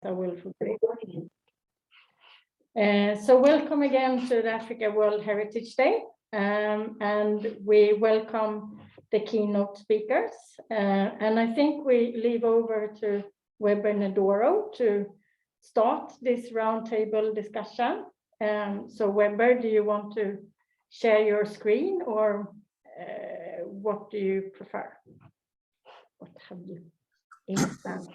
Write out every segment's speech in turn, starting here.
I will forget. So welcome again to the Africa World Heritage Day, and we welcome the keynote speakers. And I think we leave over to Weber and Ndoro to start this roundtable discussion. So Weber, do you want to share your screen, or what do you prefer? What have you installed?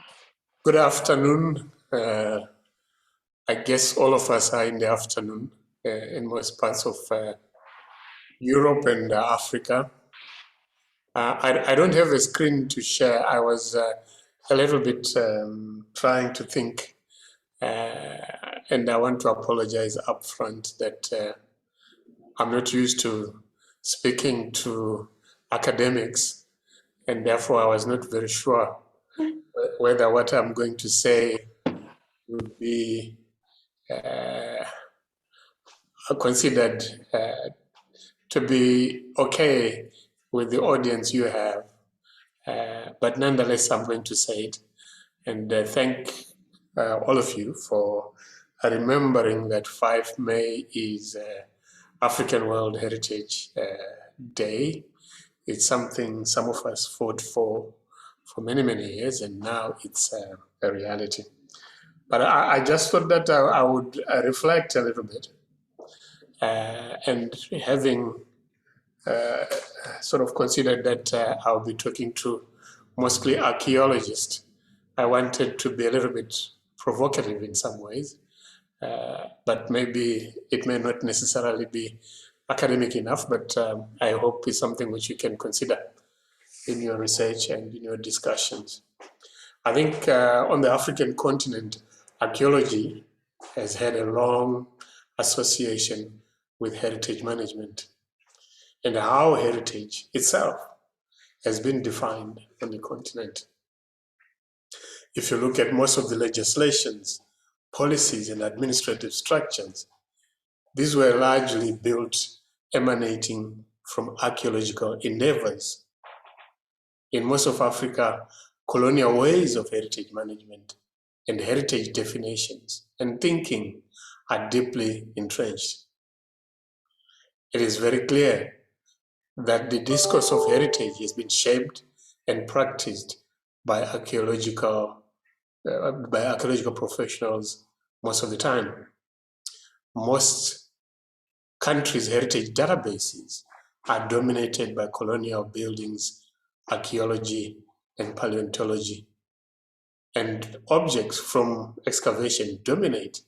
Good afternoon. I guess all of us are in the afternoon in most parts of Europe and Africa. I don't have a screen to share. I was a little bit trying to think, and I want to apologize up front that I'm not used to speaking to academics, and therefore I was not very sure whether what I'm going to say would be considered to be okay with the audience you have. But nonetheless, I'm going to say it, and thank all of you for remembering that 5 May is African World Heritage Day. It's something some of us fought for many, many years, and now it's a reality. But I just thought that I would reflect a little bit, and having sort of considered that I'll be talking to mostly archaeologists, I wanted to be a little bit provocative in some ways, but maybe it may not necessarily be academic enough, but I hope it's something which you can consider in your research and in your discussions. I think on the African continent, archaeology has had a long association with heritage management and how heritage itself has been defined on the continent. If you look at most of the legislations, policies, and administrative structures, these were largely built emanating from archaeological endeavors. In most of Africa, colonial ways of heritage management and heritage definitions and thinking are deeply entrenched. It is very clear that the discourse of heritage has been shaped and practiced by archaeological professionals most of the time. Most countries' heritage databases are dominated by colonial buildings, archaeology, and paleontology. And objects from excavation dominate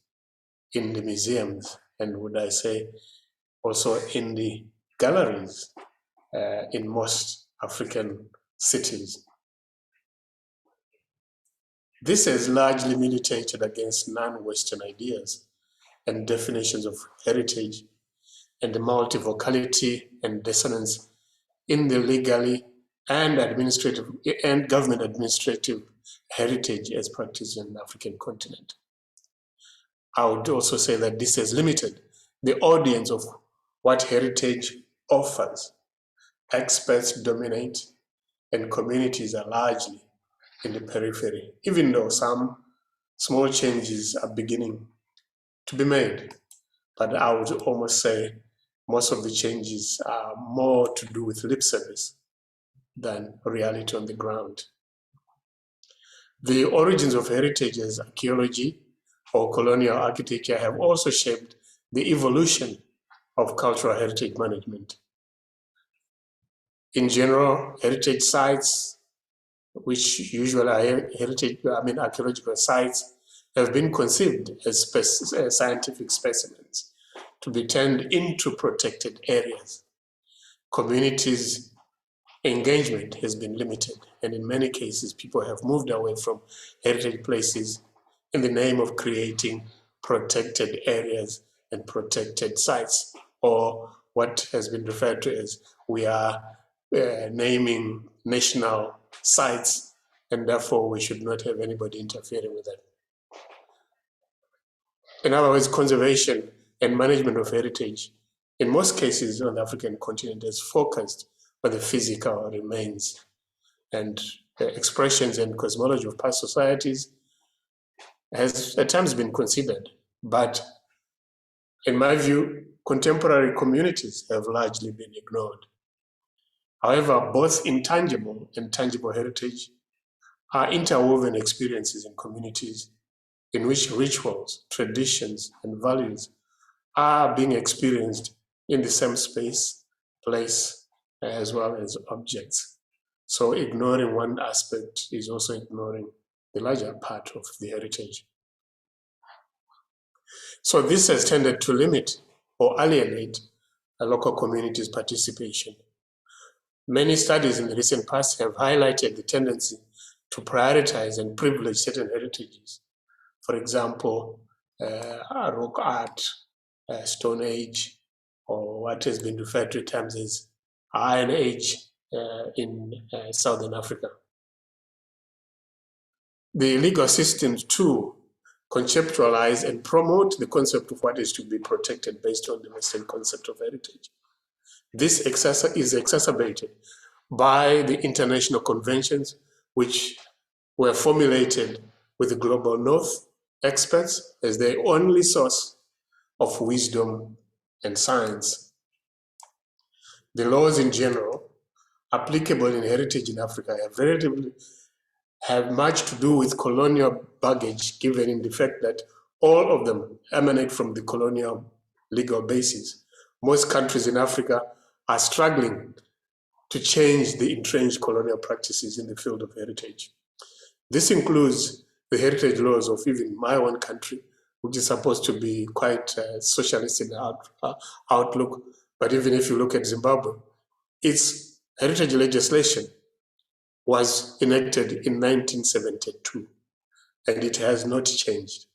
in the museums, and would I say also in the galleries in most African cities. This has largely militated against non-Western ideas and definitions of heritage, and the multivocality and dissonance in the legally and administrative and government administrative heritage as practiced in the African continent. I would also say that this has limited the audience of what heritage offers. Experts dominate and communities are largely in the periphery, even though some small changes are beginning to be made. But I would almost say most of the changes are more to do with lip service than reality on the ground. The origins of heritage as archaeology or colonial architecture have also shaped the evolution of cultural heritage management. In general, heritage sites, which usually are archaeological sites, have been conceived as scientific specimens to be turned into protected areas. Communities' engagement has been limited, and in many cases, people have moved away from heritage places in the name of creating protected areas and protected sites, or what has been referred to as we are naming national sites, and therefore we should not have anybody interfering with that. In other words, conservation and management of heritage, in most cases on the African continent, is focused on the physical remains and expressions and cosmology of past societies, has at times been considered, but in my view, contemporary communities have largely been ignored. However, both intangible and tangible heritage are interwoven experiences in communities in which rituals, traditions, and values are being experienced in the same space, place, as well as objects. So ignoring one aspect is also ignoring the larger part of the heritage. So this has tended to limit or alienate a local community's participation. Many studies in the recent past have highlighted the tendency to prioritize and privilege certain heritages. For example, rock art, Stone Age, or what has been referred to at times as Iron Age in Southern Africa. The legal systems too conceptualize and promote the concept of what is to be protected based on the Western concept of heritage. This is exacerbated by the international conventions which were formulated with the Global North experts as their only source of wisdom and science. The laws in general applicable in heritage in Africa have much to do with colonial baggage, given in the fact that all of them emanate from the colonial legal basis. Most countries in Africa are struggling to change the entrenched colonial practices in the field of heritage. This includes the heritage laws of even my own country, which is supposed to be quite socialist in outlook. But even if you look at Zimbabwe, its heritage legislation was enacted in 1972, and it has not changed.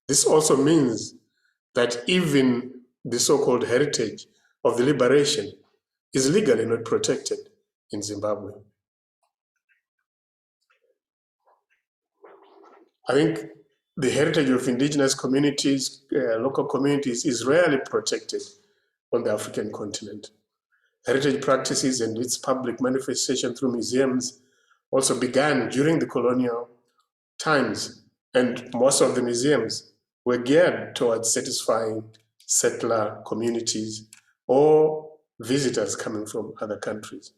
This also means that even the so-called heritage of the liberation is legally not protected in Zimbabwe. I think the heritage of indigenous communities, local communities, is rarely protected on the African continent. Heritage practices and its public manifestation through museums also began during the colonial times, and most of the museums were geared towards satisfying settler communities or visitors coming from other countries.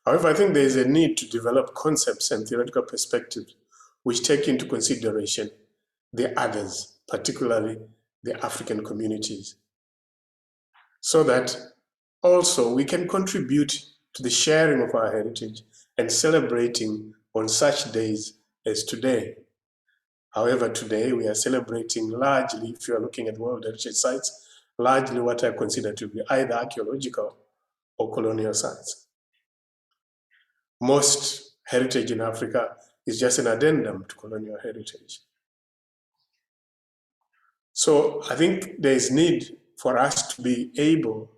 However, I think there is a need to develop concepts and theoretical perspectives which take into consideration the others, particularly the African communities, so that also we can contribute to the sharing of our heritage and celebrating on such days as today. However, today we are celebrating largely, if you are looking at World Heritage Sites, largely what I consider to be either archaeological or colonial sites. Most heritage in Africa is just an addendum to colonial heritage. So I think there is need for us to be able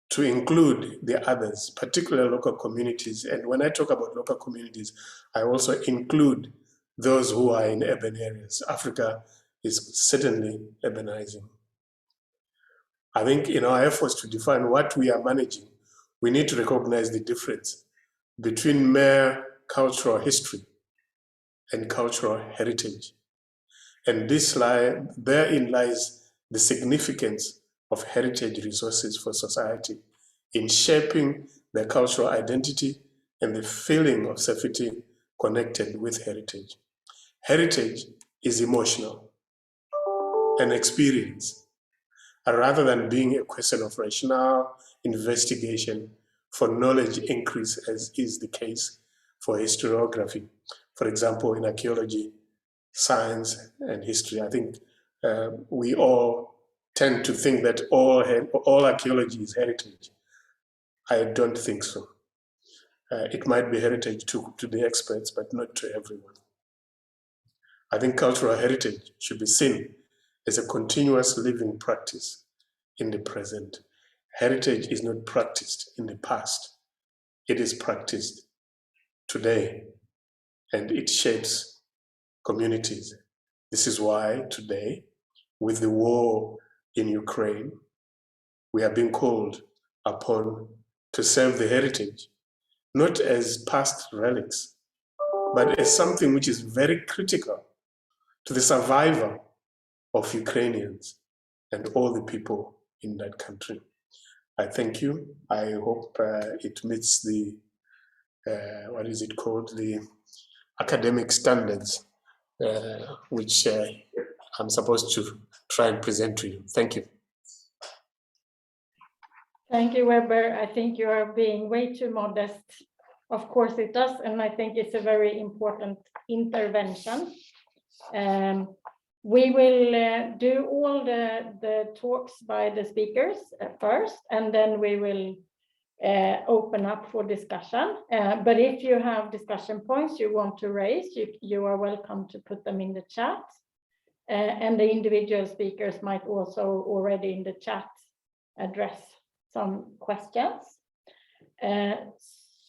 to include the others, particularly local communities. And when I talk about local communities, I also include those who are in urban areas. Africa is certainly urbanizing. I think in our efforts to define what we are managing, we need to recognize the difference between mere cultural history and cultural heritage. And therein lies the significance of heritage resources for society in shaping their cultural identity and the feeling of safety connected with heritage. Heritage is emotional, an experience, rather than being a question of rationale investigation for knowledge increase, as is the case for historiography. For example, in archaeology, science, and history, I think we all tend to think that all archaeology is heritage. I don't think so. It might be heritage to the experts, but not to everyone. I think cultural heritage should be seen as a continuous living practice in the present. Heritage is not practiced in the past. It is practiced today, and it shapes communities. This is why today, with the war in Ukraine, we are being called upon to serve the heritage, not as past relics, but as something which is very critical to the survival of Ukrainians and all the people in that country. I thank you. I hope it meets the, what is it called, the academic standards, which I'm supposed to try and present to you. Thank you. Thank you, Weber. I think you are being way too modest. Of course it does, and I think it's a very important intervention. We will do all the talks by the speakers first, and then we will open up for discussion. But if you have discussion points you want to raise, you are welcome to put them in the chat. And the individual speakers might also already in the chat address some questions.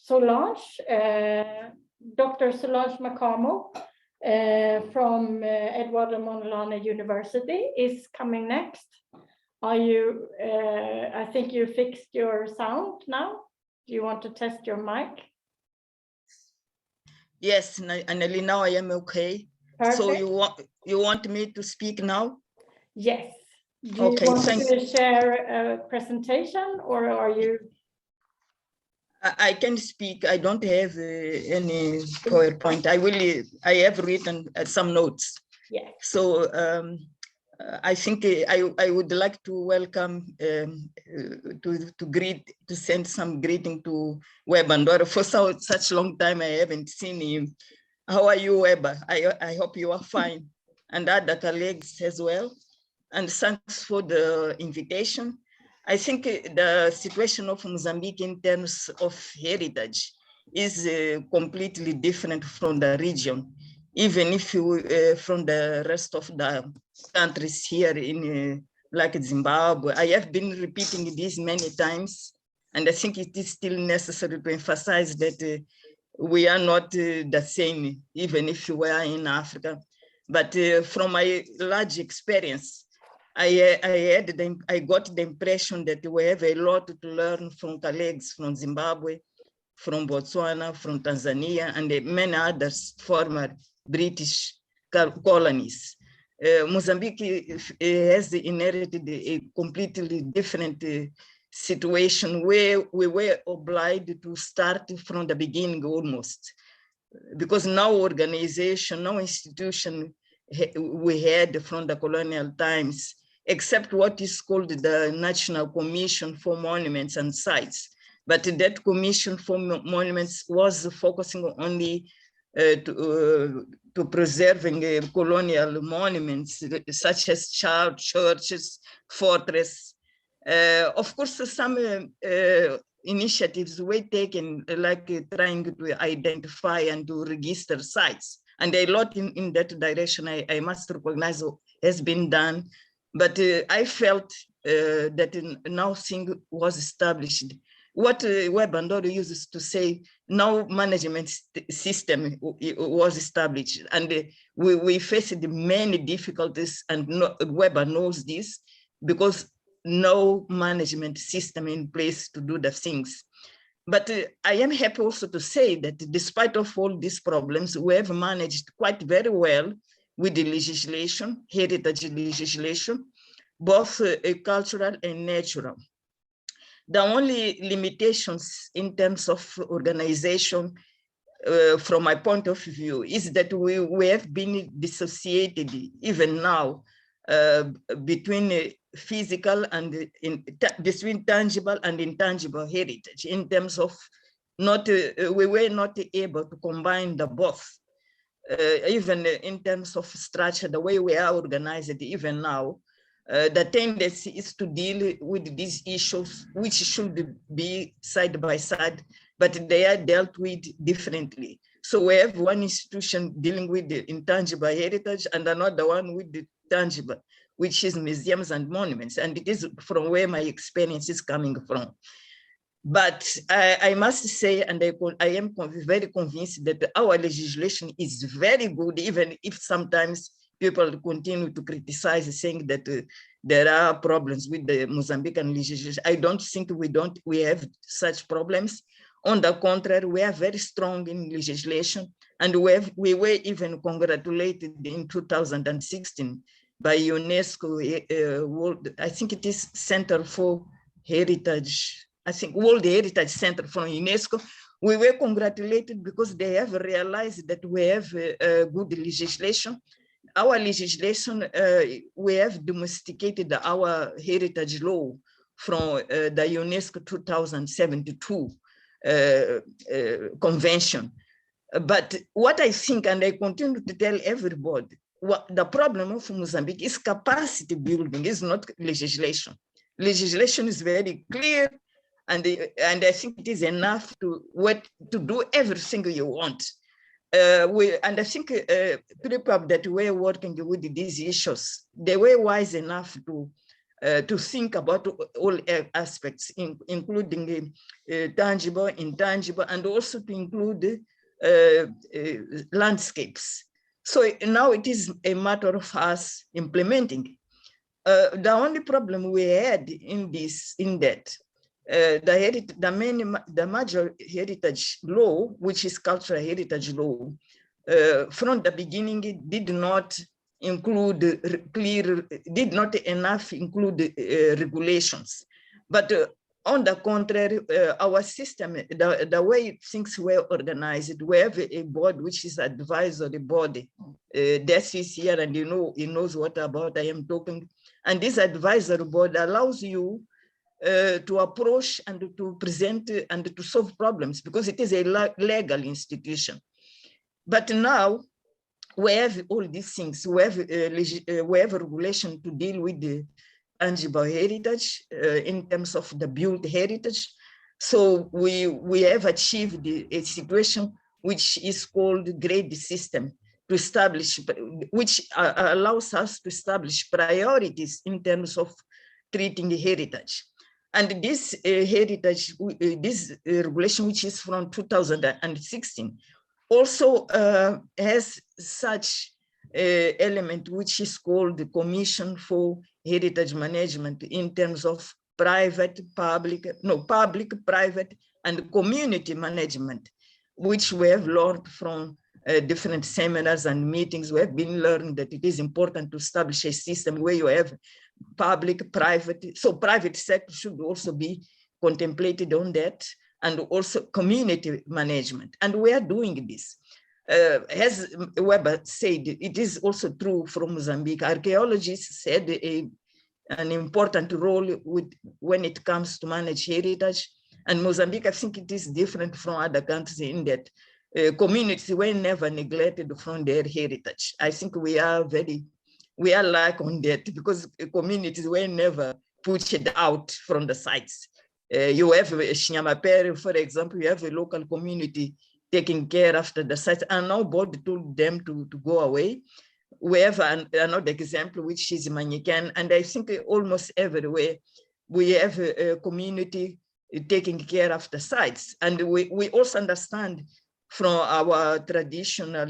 Solange, Dr. Solange Macamo from Eduardo Mondlane University is coming next. Are you, I think you fixed your sound now. Do you want to test your mic? Yes, Anneli, now I am okay. Perfect. So you want me to speak now? Yes. Do you want to share a presentation, or are you? I can speak. I don't have any PowerPoint. I have written some notes. Yes. So I think I would like to welcome to send some greeting to Weber Ndoro. For such long time I haven't seen him. How are you, Weber? I hope you are fine, and other colleagues as well. And thanks for the invitation. I think the situation of Mozambique in terms of heritage is completely different from the region, even if you from the rest of the countries here in like Zimbabwe. I have been repeating this many times, and I think it is still necessary to emphasize that we are not the same, even if we are in Africa. But from my large experience, I got the impression that we have a lot to learn from colleagues from Zimbabwe, from Botswana, from Tanzania, and many other former British colonies. Mozambique has inherited a completely different situation where we were obliged to start from the beginning almost, because no organization, no institution we had from the colonial times, except what is called the National Commission for Monuments and Sites. But that Commission for Monuments was focusing only to preserving colonial monuments, such as churches, fortresses. Of course, some initiatives were taken, like trying to identify and to register sites. And a lot in that direction, I must recognize, has been done. But I felt that nothing was established. What Weber Ndoro uses to say, no management system was established. And we faced many difficulties, and Weber knows this, because no management system in place to do the things. But I am happy also to say that despite of all these problems, we have managed quite very well with the legislation, heritage legislation, both cultural and natural. The only limitations in terms of organization, from my point of view, is that we have been dissociated, even now, between physical and between tangible and intangible heritage, in terms of we were not able to combine the both, even in terms of structure, the way we are organized even now. The tendency is to deal with these issues, which should be side by side, but they are dealt with differently. So we have one institution dealing with the intangible heritage and another one with the tangible, which is museums and monuments. And it is from where my experience is coming from. But I must say, and I am very convinced that our legislation is very good, even if sometimes people continue to criticize, saying that there are problems with the Mozambican legislation. I don't think we have such problems. On the contrary, we are very strong in legislation. And we were even congratulated in 2016 by UNESCO World, I think it is Center for Heritage, I think World Heritage Center from UNESCO. We were congratulated because they have realized that we have good legislation. Our legislation, we have domesticated our heritage law from the UNESCO 2072 convention. But what I think, and I continue to tell everybody, the problem of Mozambique is capacity building, is not legislation. Legislation is very clear, and I think it is enough to do everything you want. And I think people that were working with these issues, they were wise enough to think about all aspects, including tangible, intangible, and also to include landscapes. So now it is a matter of us implementing. The only problem we had the major heritage law, which is cultural heritage law, from the beginning it did not include enough include regulations. But on the contrary, our system, the way things were organized, we have a board which is advisory body. Des is here, and he knows what about I am talking. And this advisory board allows you to approach and to present and to solve problems, because it is a legal institution. But now we have all these things. We have a regulation to deal with the tangible heritage in terms of the built heritage. So we have achieved a situation which is called grade system to establish, which allows us to establish priorities in terms of treating heritage. And this heritage, this regulation, which is from 2016, also has such element which is called the Commission for Heritage Management in terms of public, private, and community management, which we have learned from different seminars and meetings. We have been learning that it is important to establish a system where you have public, private, so private sector should also be contemplated on that, and also community management. And we are doing this. As Weber said, it is also true from Mozambique. Archaeologists had an important role when it comes to manage heritage. And Mozambique, I think it is different from other countries in that communities were never neglected from their heritage. I think we are like on that, because communities were never pushed out from the sites. You have Shinyamapere, for example, you have a local community taking care after the sites, and now board told them to go away. We have another example, which is Manyikan, and I think almost everywhere we have a community taking care of the sites. And we also understand from our traditional,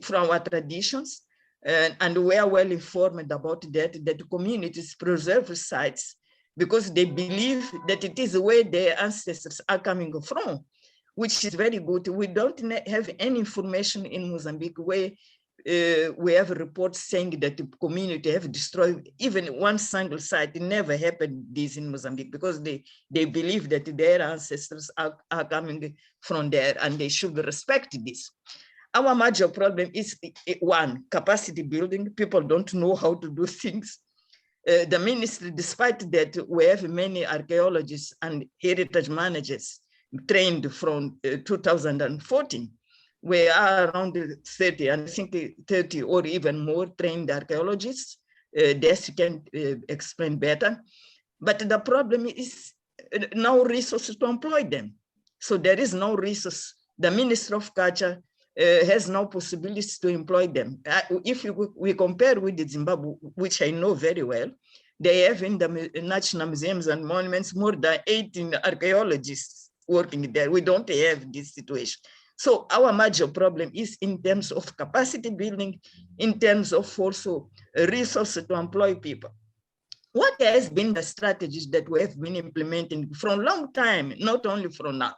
from our traditions, and we are well informed about that communities preserve sites because they believe that it is where their ancestors are coming from, which is very good. We don't have any information in Mozambique where we have reports saying that the community have destroyed even one single site. It never happened this in Mozambique, because they believe that their ancestors are coming from there, and they should respect this. Our major problem is, one, capacity building. People don't know how to do things. The ministry, despite that we have many archaeologists and heritage managers trained from 2014, we are around 30, and I think 30 or even more trained archaeologists. This can explain better. But the problem is no resources to employ them. So there is no resource. The Minister of Culture has no possibilities to employ them. If we compare with the Zimbabwe, which I know very well, they have in the National Museums and Monuments more than 18 archaeologists working there. We don't have this situation. So our major problem is in terms of capacity building, in terms of also resources to employ people. What has been the strategies that we have been implementing from a long time, not only from now?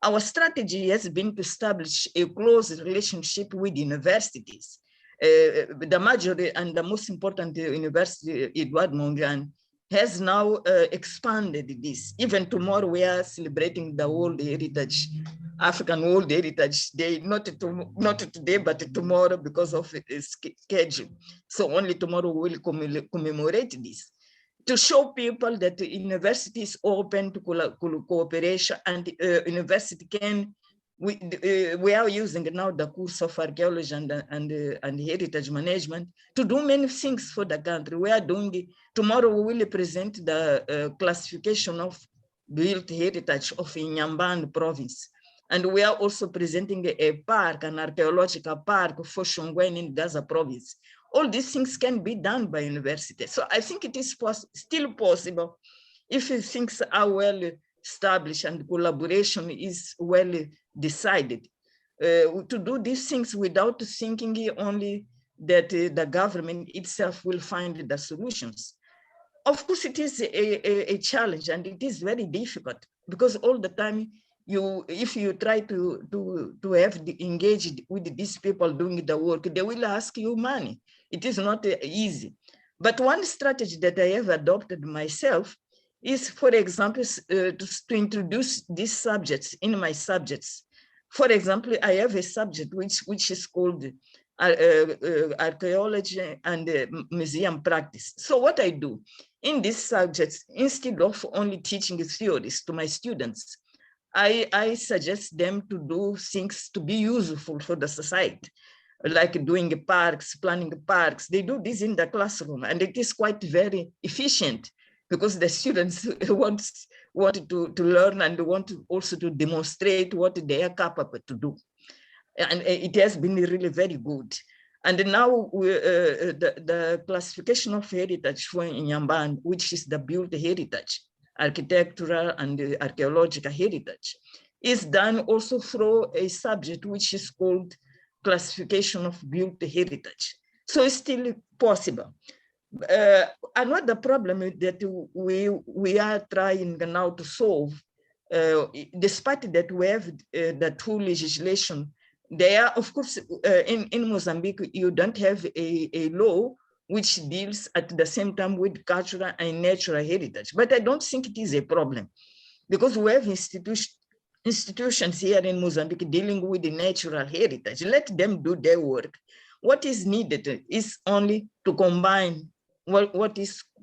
our strategy has been to establish a close relationship with universities. The major and the most important university, Eduardo Mondlane, has now expanded this. Even tomorrow, we are celebrating the World Heritage, African World Heritage Day, not today, but tomorrow because of its schedule. So only tomorrow we will commemorate this, to show people that the university is open to cooperation, and university can, we are using now the course of archaeology and heritage management to do many things for the country. We are doing, tomorrow we will present the classification of built heritage of Inyambane province. And we are also presenting a park, an archaeological park for Shongwen in Gaza province. All these things can be done by university. So I think it is still possible if things are well established and collaboration is well decided, to do these things without thinking only that the government itself will find the solutions. Of course, it is a challenge, and it is very difficult, because all the time, if you try to have engaged with these people doing the work, they will ask you money. It is not easy. But one strategy that I have adopted myself is, for example, to introduce these subjects in my subjects. For example, I have a subject which is called archaeology and museum practice. So what I do in these subjects, instead of only teaching theories to my students, I suggest them to do things to be useful for the society, like doing parks, planning parks. They do this in the classroom, and it is quite very efficient, because the students want to learn and want also to demonstrate what they are capable to do. And it has been really very good. And now the classification of heritage for Inyambane, which is the built heritage, architectural and archaeological heritage, is done also through a subject which is called classification of built heritage. So it's still possible. Another problem that we are trying now to solve, despite that we have the two legislation, there, of course, in Mozambique, you don't have a law which deals at the same time with cultural and natural heritage. But I don't think it is a problem, because we have institutions here in Mozambique dealing with the natural heritage. Let them do their work. What is needed is only to combine what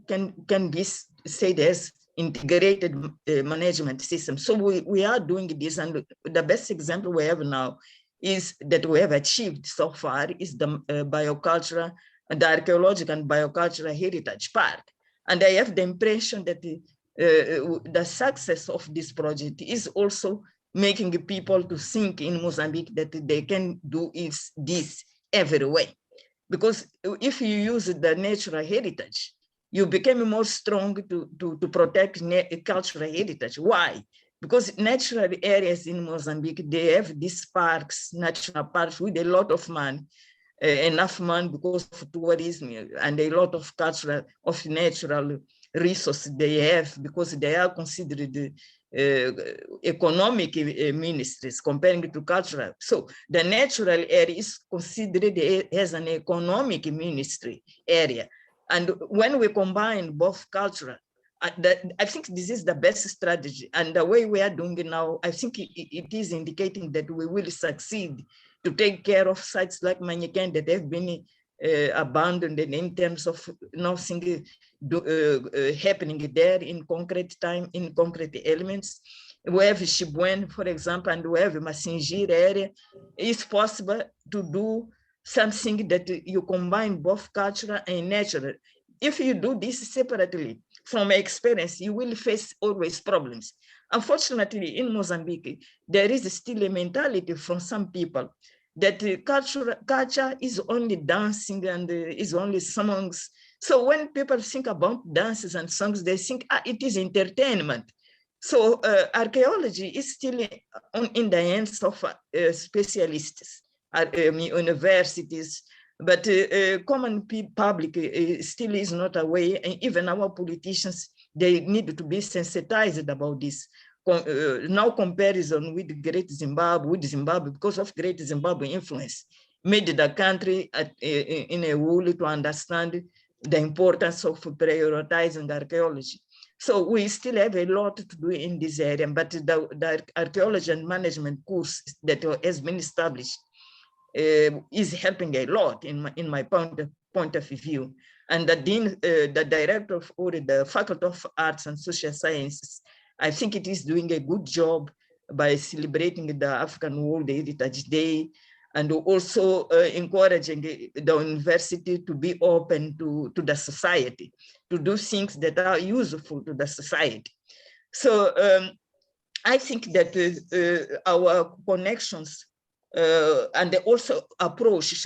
can be said as integrated management system. So we are doing this, and the best example we have now is that we have achieved so far is the biocultural, the archaeological and biocultural heritage park. And I have the impression that the success of this project is also making people to think in Mozambique that they can do this every way. Because if you use the natural heritage, you become more strong to protect cultural heritage. Why? Because natural areas in Mozambique, they have these parks, national parks, with a lot of money, enough money because of tourism, and a lot of cultural, of natural resources they have, because they are considered economic ministries comparing to cultural. So the natural area is considered as an economic ministry area. And when we combine both cultural, I think this is the best strategy. And the way we are doing it now, I think it is indicating that we will succeed to take care of sites like Manyeken that have been abandoned in terms of nothing happening there in concrete time, in concrete elements. We have Shibwen, for example, and we have Masingir area. It's possible to do something that you combine both cultural and natural. If you do this separately, from my experience, you will face always problems. Unfortunately, in Mozambique, there is still a mentality from some people that culture is only dancing and is only songs. So when people think about dances and songs, they think it is entertainment. So archaeology is still in the hands of specialists, universities, but common public still is not aware, and even our politicians, they need to be sensitized about this. now comparison with Great Zimbabwe, because of Great Zimbabwe influence, made the country in a will to understand the importance of prioritizing archaeology. So we still have a lot to do in this area, but the archaeology and management course that has been established is helping a lot in my point of view. And the dean, the director of the Faculty of Arts and Social Sciences, I think it is doing a good job by celebrating the African World Heritage Day, and also encouraging the university to be open to the society, to do things that are useful to the society. So I think that our connections and also approach,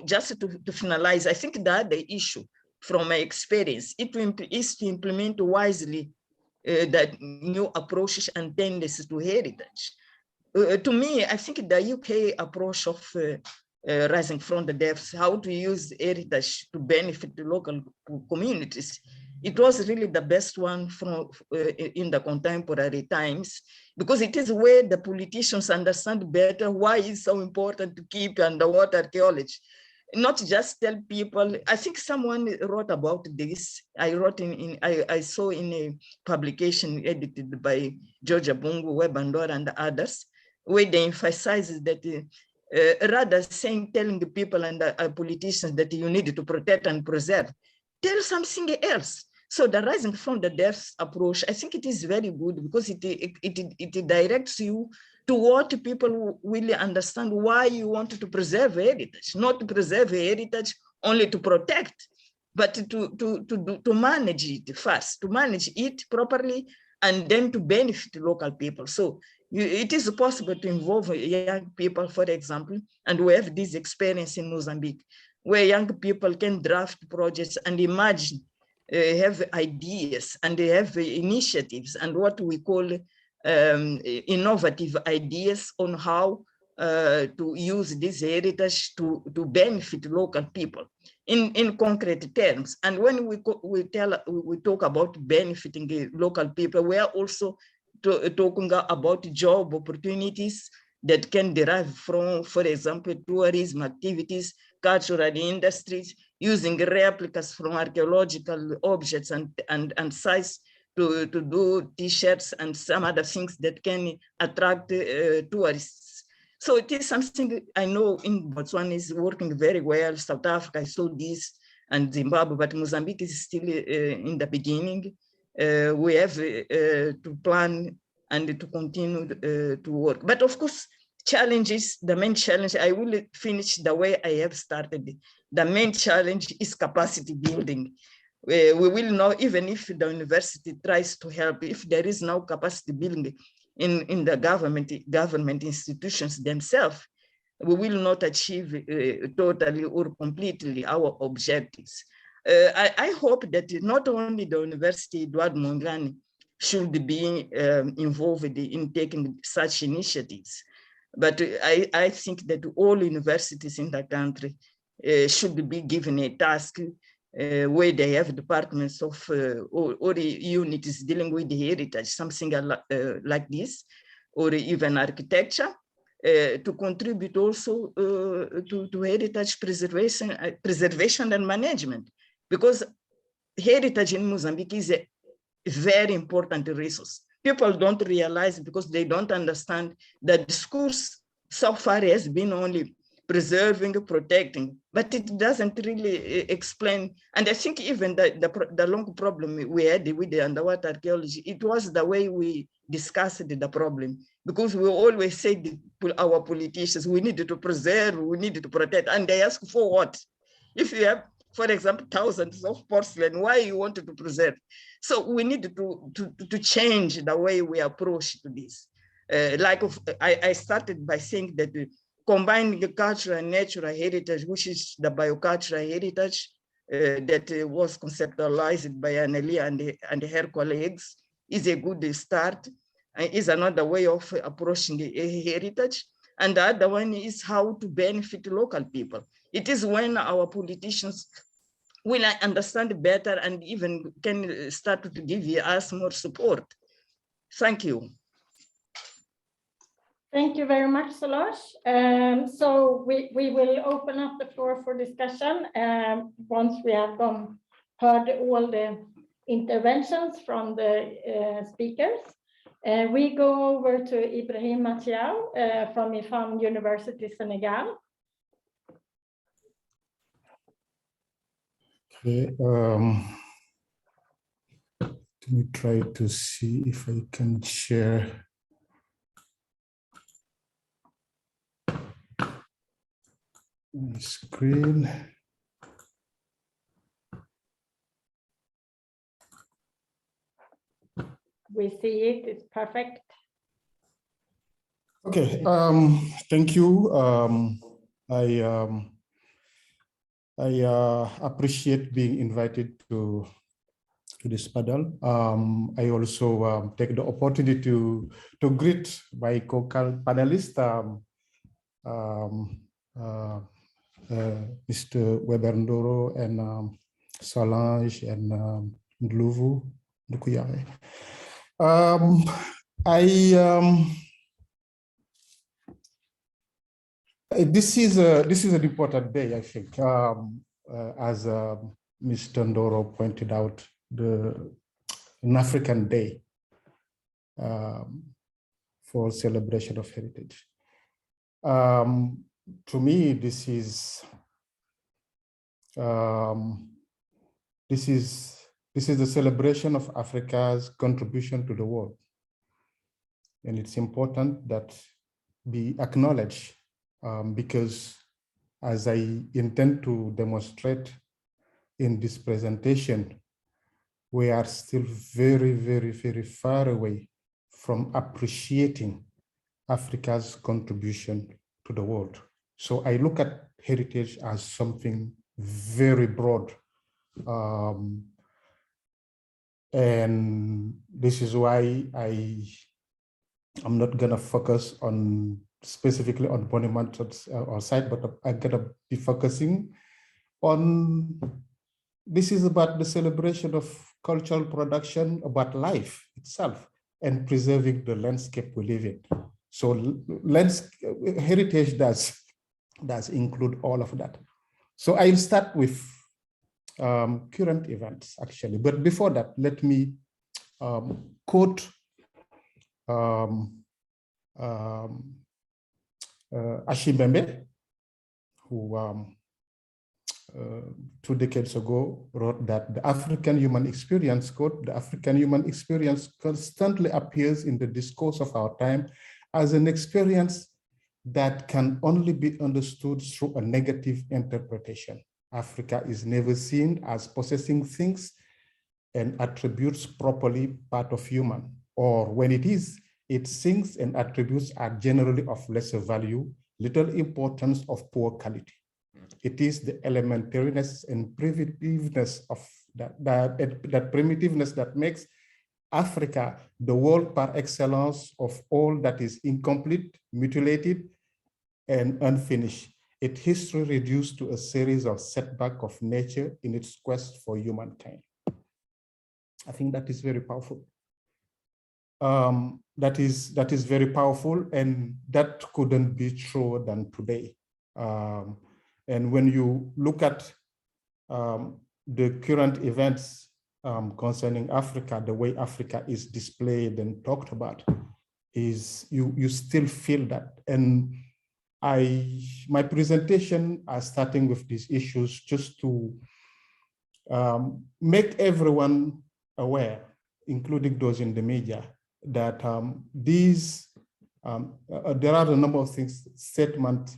just to finalize, I think that the issue from my experience, is to implement wisely that new approaches and tendencies to heritage. To me, I think the UK approach of rising from the depths, how to use heritage to benefit the local communities, it was really the best one from in the contemporary times, because it is where the politicians understand better why it's so important to keep underwater archaeology. Not just tell people. I think someone wrote about this. I saw in a publication edited by Georgia Bungu, Webb and Ndoro and others, where they emphasize that rather telling the people and the politicians that you need to protect and preserve, tell something else. So the rising from the depths approach, I think it is very good, because it directs you to what people really understand why you want to preserve heritage, not to preserve heritage only to protect, but to manage it first, to manage it properly, and then to benefit local people. So it is possible to involve young people, for example, and we have this experience in Mozambique, where young people can draft projects and imagine, have ideas, and they have initiatives and what we call innovative ideas on how to use this heritage to benefit local people in concrete terms. And when we talk about benefiting the local people, we are also talking about job opportunities that can derive from, for example, tourism activities, cultural industries, using replicas from archaeological objects and sites to do T-shirts and some other things that can attract tourists. So it is something I know in Botswana is working very well. South Africa, I saw this, and Zimbabwe, but Mozambique is still in the beginning. We have to plan and to continue to work. But of course, challenges, the main challenge, I will finish the way I have started. The main challenge is capacity building. We will know, even if the university tries to help, if there is no capacity building in the government institutions themselves, we will not achieve totally or completely our objectives. I hope that not only the University Eduardo Mondlane should be involved in taking such initiatives, but I think that all universities in the country should be given a task where they have departments of or units dealing with the heritage, something like this, or even architecture, to contribute also to heritage preservation and management, because heritage in Mozambique is a very important resource. People don't realize, because they don't understand, that the schools so far has been only preserving, protecting, but it doesn't really explain. And I think even the long problem we had with the underwater archaeology, it was the way we discussed the problem, because we always said to our politicians, we needed to preserve, we needed to protect, and they ask for what? If you have, for example, thousands of porcelain, why you wanted to preserve? So we needed to change the way we approach to this. I started by saying that combining the cultural and natural heritage, which is the biocultural heritage that was conceptualized by Annelie and her colleagues, is a good start, is another way of approaching heritage. And the other one is how to benefit local people. It is when our politicians will understand better and even can start to give us more support. Thank you. Thank you very much, Solange. So we will open up the floor for discussion once we have heard all the interventions from the speakers. We go over to Ibrahima Thiaw from IFAN-Université Senegal. Okay, let me try to see if I can share. My screen. We see it, it's perfect. Okay, thank you. I appreciate being invited to this panel. I also take the opportunity to greet my co-panelist, Mr. Weber Ndoro and Solange and Ndlovu, Ndukuyakhe. This is an important day, I think, as Mr. Ndoro pointed out, an African Day for celebration of heritage. To me, this is the celebration of Africa's contribution to the world, and it's important that be acknowledged because, as I intend to demonstrate in this presentation, we are still very, very, very far away from appreciating Africa's contribution to the world. So I look at heritage as something very broad. And this is why I'm not gonna focus on specifically on monuments or site, but I'm gonna be focusing on, this is about the celebration of cultural production, about life itself and preserving the landscape we live in. So heritage does include all of that. So I'll start with current events, actually. But before that, let me quote Ashimembe, who 2 decades ago wrote that the African human experience, quote, the African human experience constantly appears in the discourse of our time as an experience that can only be understood through a negative interpretation. Africa is never seen as possessing things and attributes properly part of human, or when it is, its things and attributes are generally of lesser value, little importance, of poor quality. It is the elementariness and primitiveness of that primitiveness that makes Africa the world par excellence of all that is incomplete, mutilated, and unfinished. Its history reduced to a series of setbacks of nature in its quest for humankind. I think that is very powerful. That is very powerful, and that couldn't be truer than today. And when you look at the current events concerning Africa, the way Africa is displayed and talked about, is you still feel that. And my presentation are starting with these issues just to make everyone aware, including those in the media, that there are a number of statements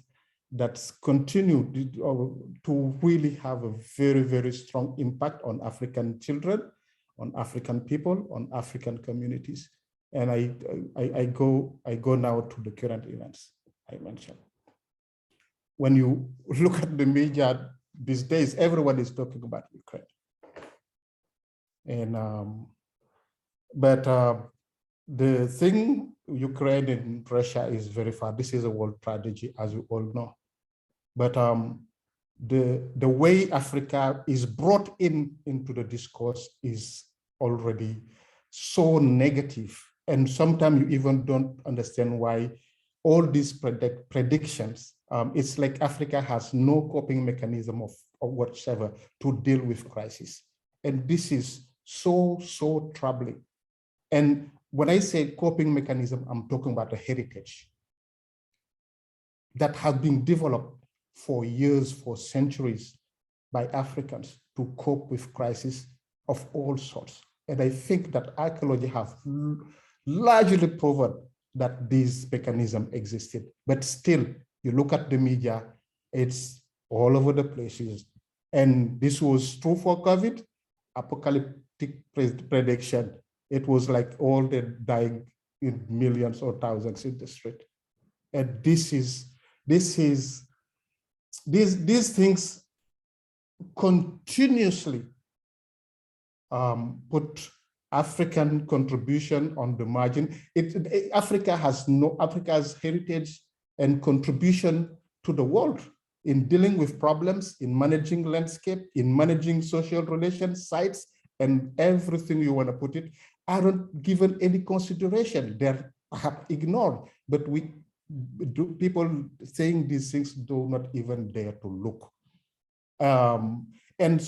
that continue to really have a very, very strong impact on African children, on African people, on African communities. And I go now to the current events I mentioned. When you look at the media these days, everyone is talking about Ukraine. And but the thing, Ukraine and Russia is very far. This is a world tragedy, as you all know. But the way Africa is brought into the discourse is already so negative. And sometimes you even don't understand why all these predictions, it's like Africa has no coping mechanism of whatsoever to deal with crisis. And this is so troubling. And when I say coping mechanism, I'm talking about a heritage that has been developed for years, for centuries by Africans to cope with crises of all sorts. And I think that archaeology has largely proven that this mechanism existed. But still, you look at the media, it's all over the places. And this was true for COVID, apocalyptic prediction. It was like all the dying in millions or thousands in the street. And these things continuously put African contribution on the margin. Africa's heritage and contribution to the world in dealing with problems, in managing landscape, in managing social relations, sites, and everything you want to put it, aren't given any consideration. They're ignored, but people saying these things do not even dare to look. And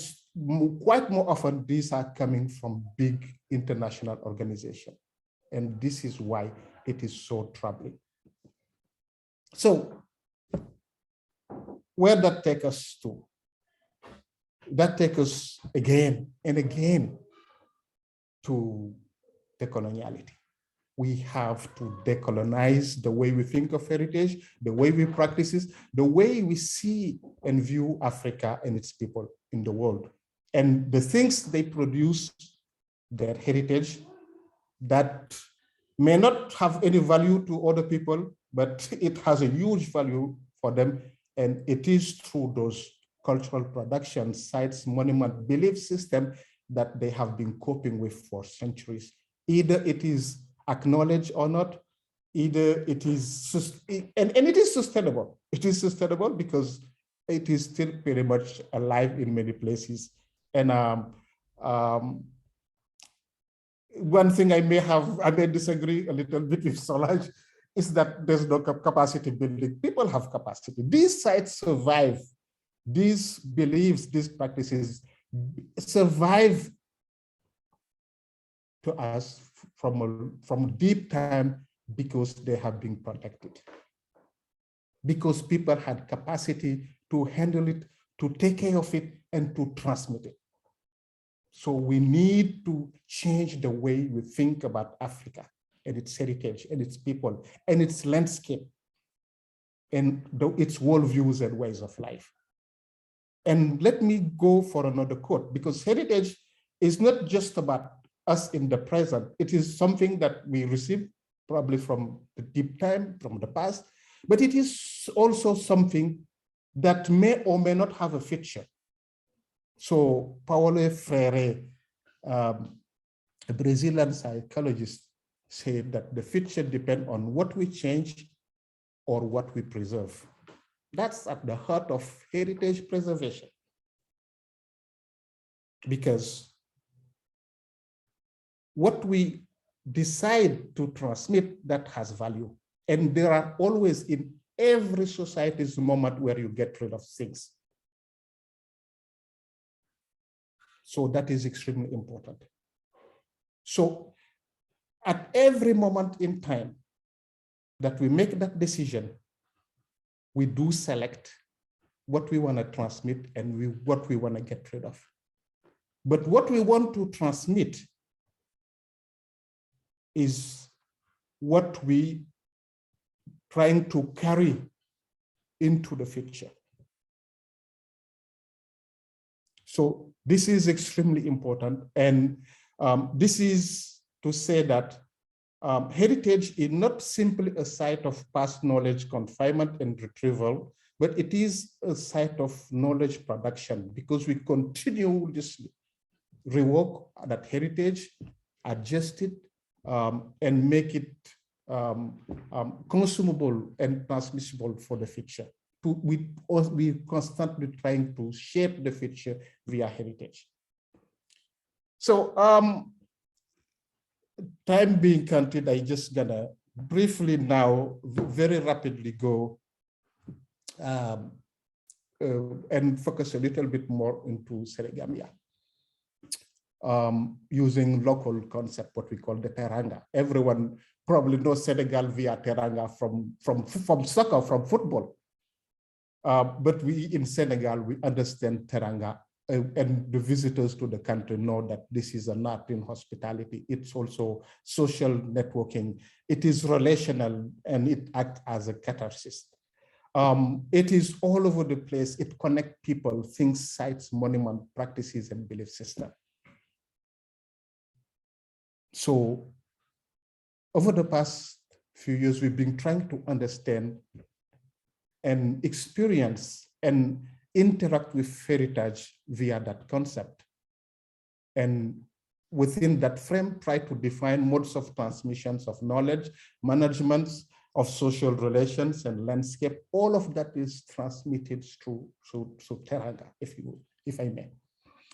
quite more often, these are coming from big international organizations. And this is why it is so troubling. So where that take us to? That takes us again and again to decoloniality. We have to decolonize the way we think of heritage, the way we practice it, the way we see and view Africa and its people in the world. And the things they produce, their heritage, that may not have any value to other people, but it has a huge value for them. And it is through those cultural productions, sites, monument, belief system that they have been coping with for centuries. Either it is acknowledged or not, either it is, and it is sustainable. It is sustainable because it is still pretty much alive in many places. And one thing I may disagree a little bit with Solange is that there's no capacity building. People have capacity. These sites survive. These beliefs, these practices survive to us from deep time because they have been protected. Because people had capacity to handle it, to take care of it, and to transmit it. So we need to change the way we think about Africa and its heritage and its people and its landscape and its worldviews and ways of life. And let me go for another quote, because heritage is not just about us in the present. It is something that we receive probably from the deep time, from the past, but it is also something that may or may not have a future. So Paulo Freire, a Brazilian psychologist, said that the future depends on what we change or what we preserve. That's at the heart of heritage preservation. Because what we decide to transmit, that has value. And there are always in every society's moment where you get rid of things. So that is extremely important. So at every moment in time that we make that decision, we do select what we want to transmit and what we want to get rid of. But what we want to transmit is what we trying to carry into the future. So this is extremely important. And this is to say that heritage is not simply a site of past knowledge confinement and retrieval, but it is a site of knowledge production, because we continuously rework that heritage, adjust it, and make it consumable and transmissible for the future. We constantly trying to shape the future via heritage. So time being counted, I just gonna briefly now, very rapidly go and focus a little bit more into Senegambia, using local concept, what we call the teranga. Everyone probably knows Senegal via teranga from soccer, from football. But we in Senegal, we understand teranga, and the visitors to the country know that this is an art in hospitality. It's also social networking. It is relational, and it acts as a catharsis. It is all over the place. It connects people, things, sites, monuments, practices, and belief system. So over the past few years, we've been trying to understand and experience and interact with heritage via that concept. And within that frame, try to define modes of transmissions of knowledge, management of social relations and landscape. All of that is transmitted through teranga, if I may.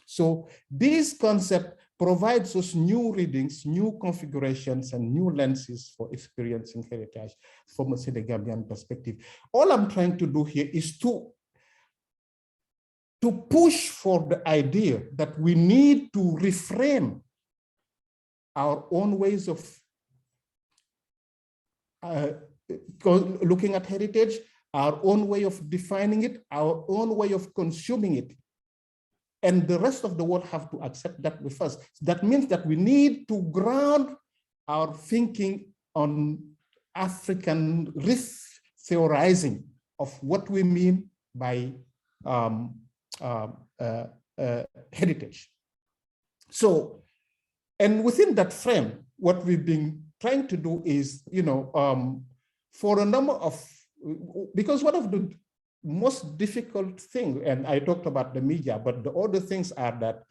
So this concept provides us new readings, new configurations, and new lenses for experiencing heritage from a Senegambian perspective. All I'm trying to do here is to push for the idea that we need to reframe our own ways of looking at heritage, our own way of defining it, our own way of consuming it. And the rest of the world have to accept that with us. That means that we need to ground our thinking on African theorizing of what we mean by heritage. So, and within that frame, what we've been trying to do is, for a number of, because one of the most difficult thing, and I talked about the media, but the other things are that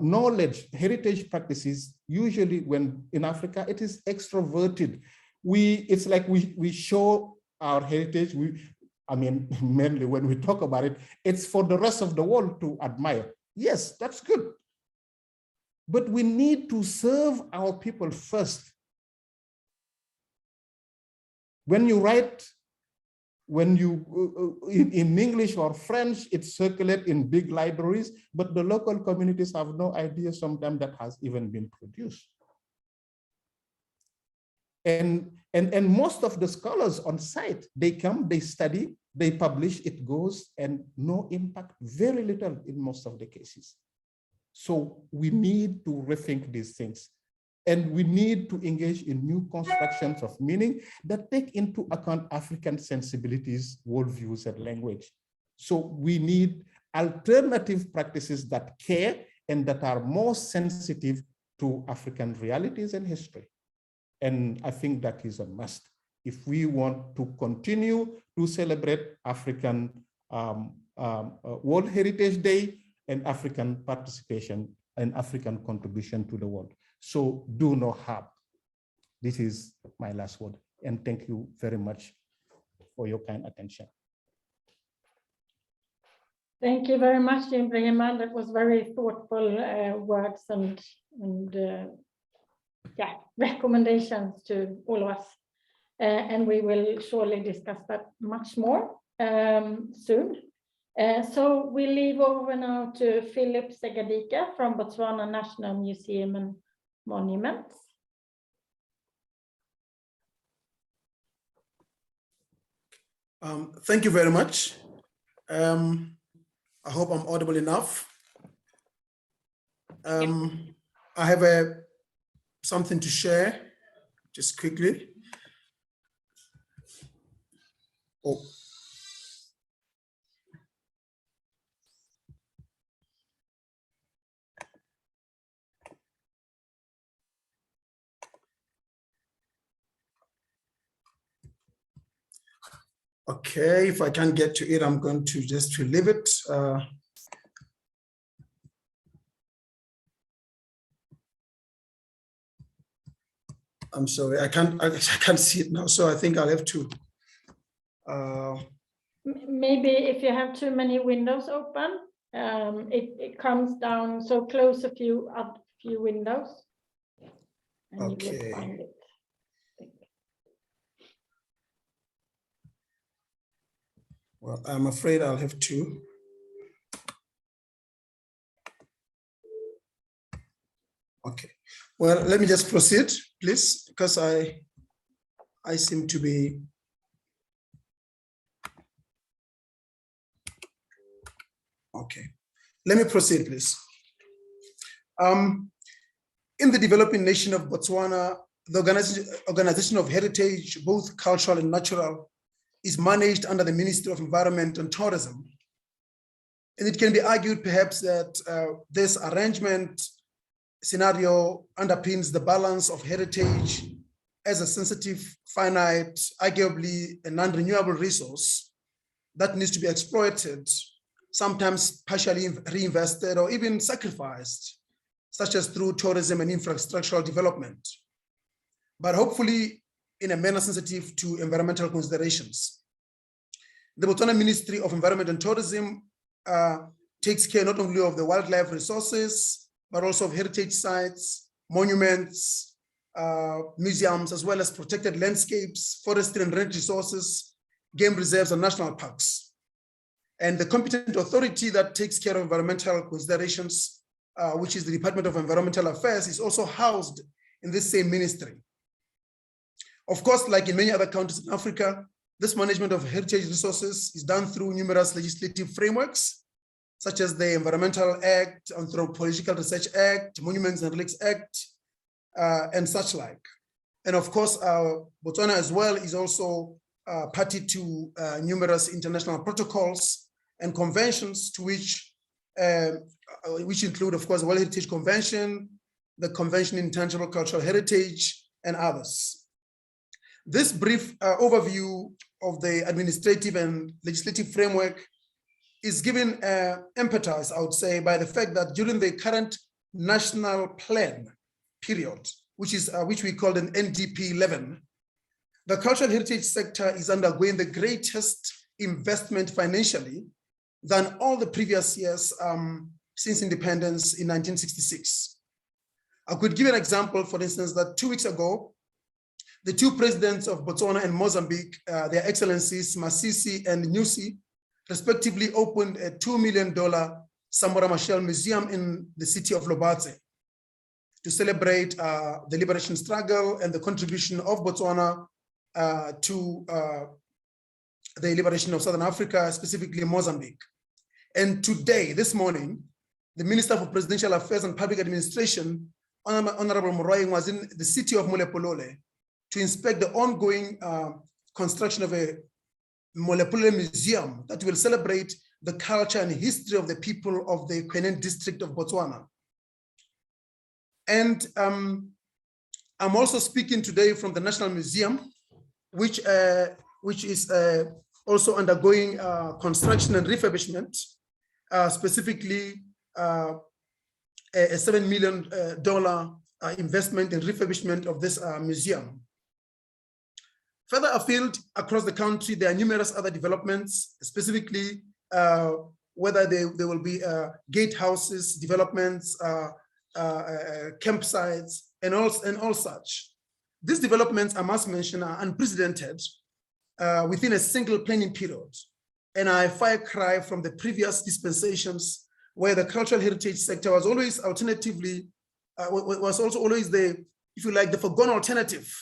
knowledge, heritage practices, usually when in Africa, it is extroverted. It's like we show our heritage, mainly when we talk about it, it's for the rest of the world to admire. Yes, that's good. But we need to serve our people first. When you write, in English or French, it's circulated in big libraries, but the local communities have no idea sometimes that has even been produced. And most of the scholars on site, they come, they study, they publish, it goes, and no impact, very little in most of the cases. So we need to rethink these things. And we need to engage in new constructions of meaning that take into account African sensibilities, worldviews, and language. So we need alternative practices that care and that are more sensitive to African realities and history. And I think that is a must if we want to continue to celebrate African World Heritage Day and African participation and African contribution to the world. So do no harm. This is my last word. And thank you very much for your kind attention. Thank you very much, Ibrahima. That was very thoughtful words and recommendations to all of us. And we will surely discuss that much more soon. So we leave over now to Phillip Segadika from Botswana National Museum and Monuments. Thank you very much. I hope I'm audible enough. I have something to share, just quickly. Oh. Okay, if I can't get to it, I'm going to just leave it. I'm sorry, I can't see it now, so I think I'll have to. Maybe if you have too many windows open, it comes down. So close a few windows. And okay. you will find it. Well, I'm afraid I'll have to. Okay. Well, let me just proceed, please, because I seem to be. Okay. Let me proceed, please. In the developing nation of Botswana, the Organization of Heritage, both cultural and natural, is managed under the Ministry of Environment and Tourism. And it can be argued perhaps that this arrangement scenario underpins the balance of heritage as a sensitive, finite, arguably a non-renewable resource that needs to be exploited, sometimes partially reinvested or even sacrificed, such as through tourism and infrastructural development, but hopefully in a manner sensitive to environmental considerations. The Botswana Ministry of Environment and Tourism takes care not only of the wildlife resources, but also of heritage sites, monuments, museums, as well as protected landscapes, forestry and range resources, game reserves and national parks. And the competent authority that takes care of environmental considerations, which is the Department of Environmental Affairs, is also housed in this same ministry. Of course, like in many other countries in Africa, this management of heritage resources is done through numerous legislative frameworks, such as the Environmental Act, Anthropological Research Act, Monuments and Relics Act, and such like. And of course, Botswana as well is also party to numerous international protocols and conventions to which include, of course, the World Heritage Convention, the Convention on Intangible Cultural Heritage, and others. This brief overview of the administrative and legislative framework is given impetus, I would say, by the fact that during the current national plan period, which we call an NDP 11, the cultural heritage sector is undergoing the greatest investment financially than all the previous years since independence in 1966. I could give an example, for instance, that 2 weeks ago, the two presidents of Botswana and Mozambique, their excellencies Masisi and Nyusi, respectively opened a $2 million Samora Machel Museum in the city of Lobatse to celebrate the liberation struggle and the contribution of Botswana to the liberation of Southern Africa, specifically Mozambique. And today, this morning, the Minister for Presidential Affairs and Public Administration, Honorable Moroy, was in the city of Molepolole to inspect the ongoing construction of a Molepolole Museum that will celebrate the culture and history of the people of the Kwenen district of Botswana. And I'm also speaking today from the National Museum, which is also undergoing construction and refurbishment, specifically a $7 million investment in refurbishment of this museum. Further afield across the country, there are numerous other developments, specifically whether there will be gatehouses, developments, campsites, and all such. These developments, I must mention, are unprecedented within a single planning period, and are a far cry from the previous dispensations, where the cultural heritage sector was always alternatively, was also always the, if you like, the forgone alternative.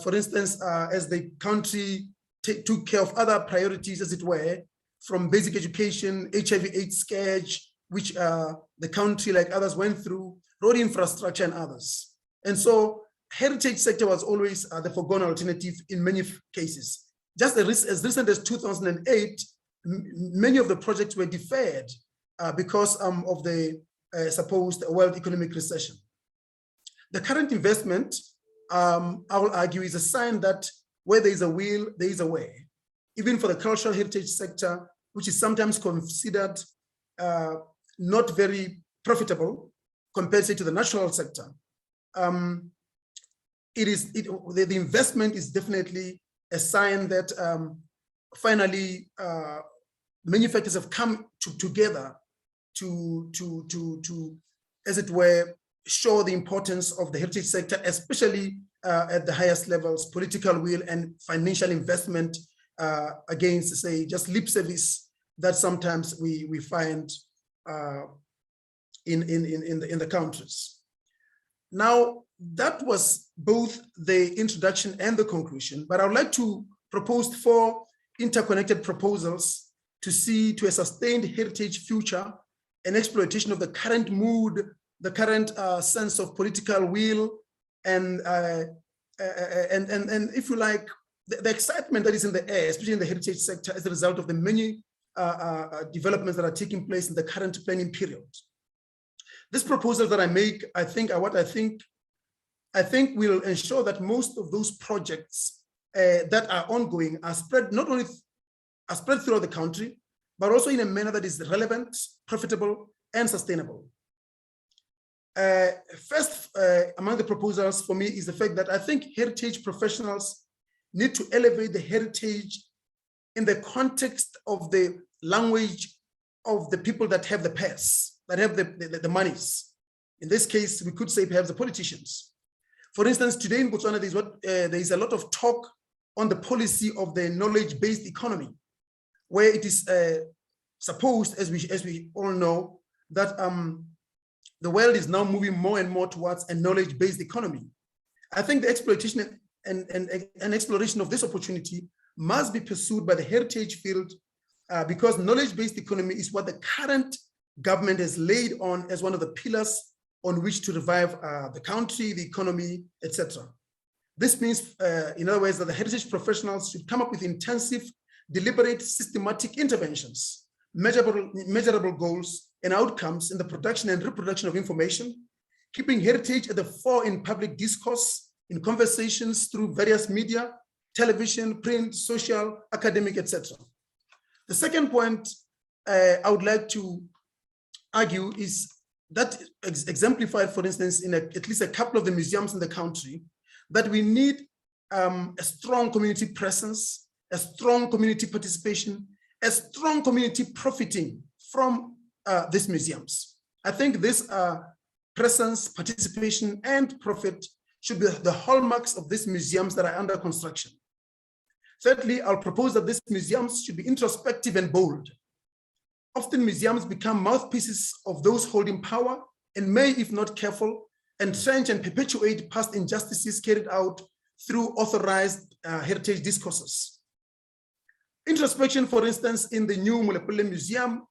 For instance, as the country took care of other priorities, as it were, from basic education, HIV/AIDS scourge, which the country, like others, went through, road infrastructure and others. And so heritage sector was always the forgone alternative in many cases. Just as recent as 2008, many of the projects were deferred because of the supposed world economic recession. The current investment, I will argue, is a sign that where there is a will, there is a way. Even for the cultural heritage sector, which is sometimes considered not very profitable compared to the natural sector, the investment is definitely a sign that finally many factors have come together to, as it were, show the importance of the heritage sector, especially at the highest levels, political will and financial investment against, say, just lip service that sometimes we find in the countries. Now, that was both the introduction and the conclusion, but I would like to propose 4 interconnected proposals to see to a sustained heritage future and exploitation of the current mood, the current sense of political will, and if you like, the excitement that is in the air, especially in the heritage sector, as a result of the many developments that are taking place in the current planning period. This proposal that I make, I think will ensure that most of those projects that are ongoing are spread, not only are spread throughout the country, but also in a manner that is relevant, profitable, and sustainable. First, among the proposals for me is the fact that I think heritage professionals need to elevate the heritage in the context of the language of the people that have the purse, that have the monies. In this case, we could say perhaps the politicians. For instance, today in Botswana, there is a lot of talk on the policy of the knowledge-based economy, where it is supposed, as we all know, that the world is now moving more and more towards a knowledge-based economy. I think the exploitation and exploration of this opportunity must be pursued by the heritage field because knowledge-based economy is what the current government has laid on as one of the pillars on which to revive the country, the economy, etc. This means, in other words, that the heritage professionals should come up with intensive, deliberate, systematic interventions, measurable goals and outcomes in the production and reproduction of information, keeping heritage at the fore in public discourse, in conversations through various media, television, print, social, academic, etc. The second point I would like to argue is that exemplified, for instance, in at least a couple of the museums in the country, that we need a strong community presence, a strong community participation, a strong community profiting from these museums. I think this presence, participation, and profit should be the hallmarks of these museums that are under construction. Thirdly, I'll propose that these museums should be introspective and bold. Often museums become mouthpieces of those holding power and may, if not careful, entrench and perpetuate past injustices carried out through authorized heritage discourses. Introspection, for instance, in the new Mulepule Museum,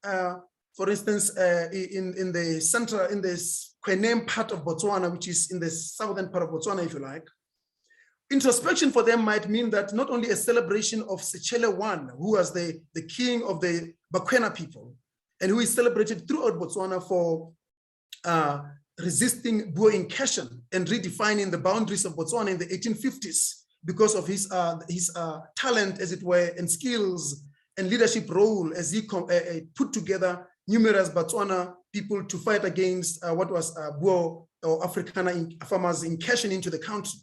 for instance, in the central, in this Kwenem part of Botswana, which is in the southern part of Botswana, if you like. Introspection for them might mean that not only a celebration of Sechele I, who was the king of the Bakwena people, and who is celebrated throughout Botswana for resisting Boer incursion and redefining the boundaries of Botswana in the 1850s because of his talent, as it were, and skills and leadership role as he put together numerous Botswana people to fight against what was Boer or Afrikaner farmers' incursion into the country.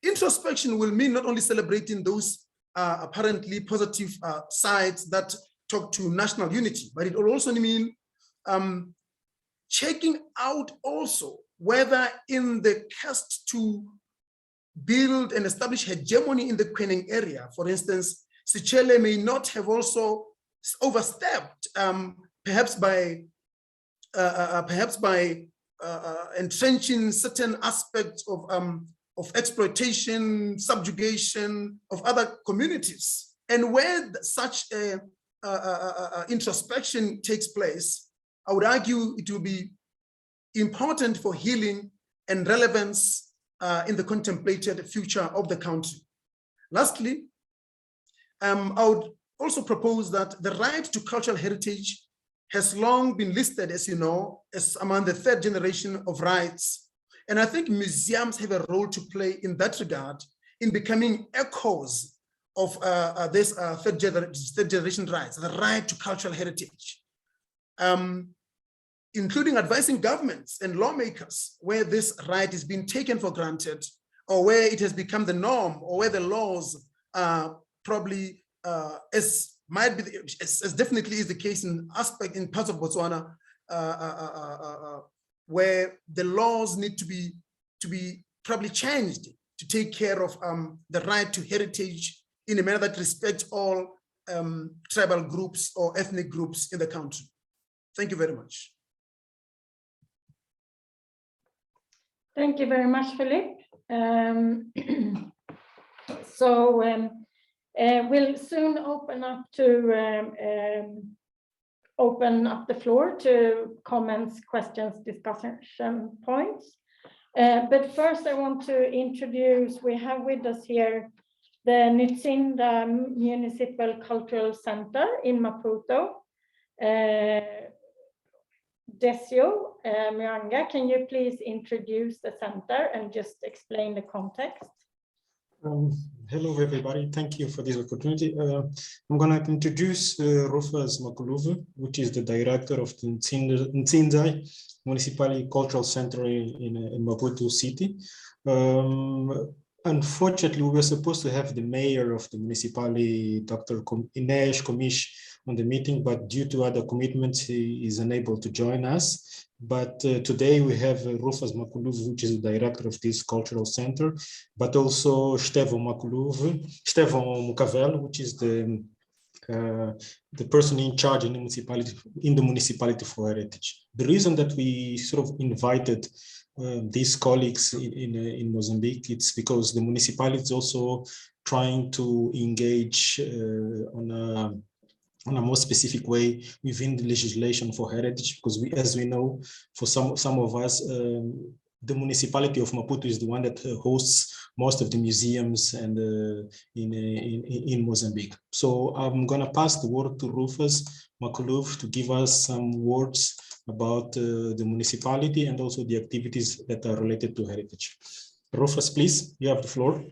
Introspection will mean not only celebrating those apparently positive sides that talk to national unity, but it will also mean checking out also whether in the quest to build and establish hegemony in the Kweneng area, for instance, Sechele may not have also overstepped, perhaps by entrenching certain aspects of exploitation, subjugation of other communities. And where such introspection takes place, I would argue it will be important for healing and relevance in the contemplated future of the country. Lastly, I would also propose that the right to cultural heritage has long been listed, as you know, as among the third generation of rights. And I think museums have a role to play in that regard in becoming echoes of this third generation rights, the right to cultural heritage, including advising governments and lawmakers where this right is being taken for granted or where it has become the norm or where the laws probably, as definitely is the case in parts of Botswana, where the laws need to be probably changed to take care of the right to heritage in a manner that respects all tribal groups or ethnic groups in the country. Thank you very much. Thank you very much, Philip. We'll soon open up the floor to comments, questions, discussion points. But first I want to introduce, we have with us here the Ntsinda Municipal Cultural Center in Maputo. Desio Mwanga, can you please introduce the center and just explain the context? Hello, everybody. Thank you for this opportunity. I'm going to introduce Rufus Makuluvu, which is the director of the Ntsinda Municipal Cultural Center in Maputo City. Unfortunately, we were supposed to have the mayor of the municipality, Dr. Inesh Komish, on the meeting, but due to other commitments, he is unable to join us. But today we have Rufus Makuluvu, which is the director of this cultural center, but also Stefan Mukavel, which is the person in charge in the municipality for heritage. The reason that we sort of invited these colleagues in Mozambique, it's because the municipality is also trying to engage on a more specific way within the legislation for heritage, because as we know, for some of us, the municipality of Maputo is the one that hosts most of the museums and in Mozambique. So I'm going to pass the word to Rufus Makuluvu to give us some words about the municipality and also the activities that are related to heritage. Rufus, please, you have the floor.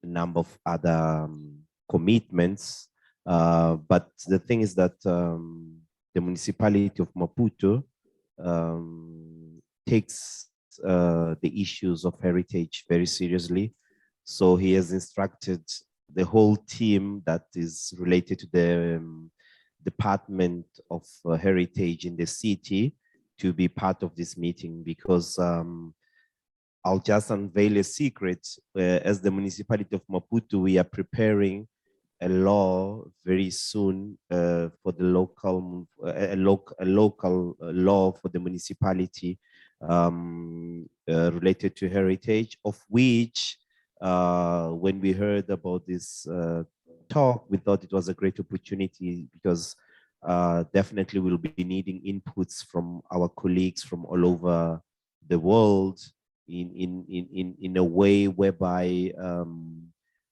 Number of other commitments, but the thing is that the municipality of Maputo takes the issues of heritage very seriously. So he has instructed the whole team that is related to the Department of Heritage in the city to be part of this meeting, because I'll just unveil a secret. As the municipality of Maputo, we are preparing a law very soon for the local law for the municipality related to heritage, of which when we heard about this talk, we thought it was a great opportunity, because definitely we'll be needing inputs from our colleagues from all over the world in a way whereby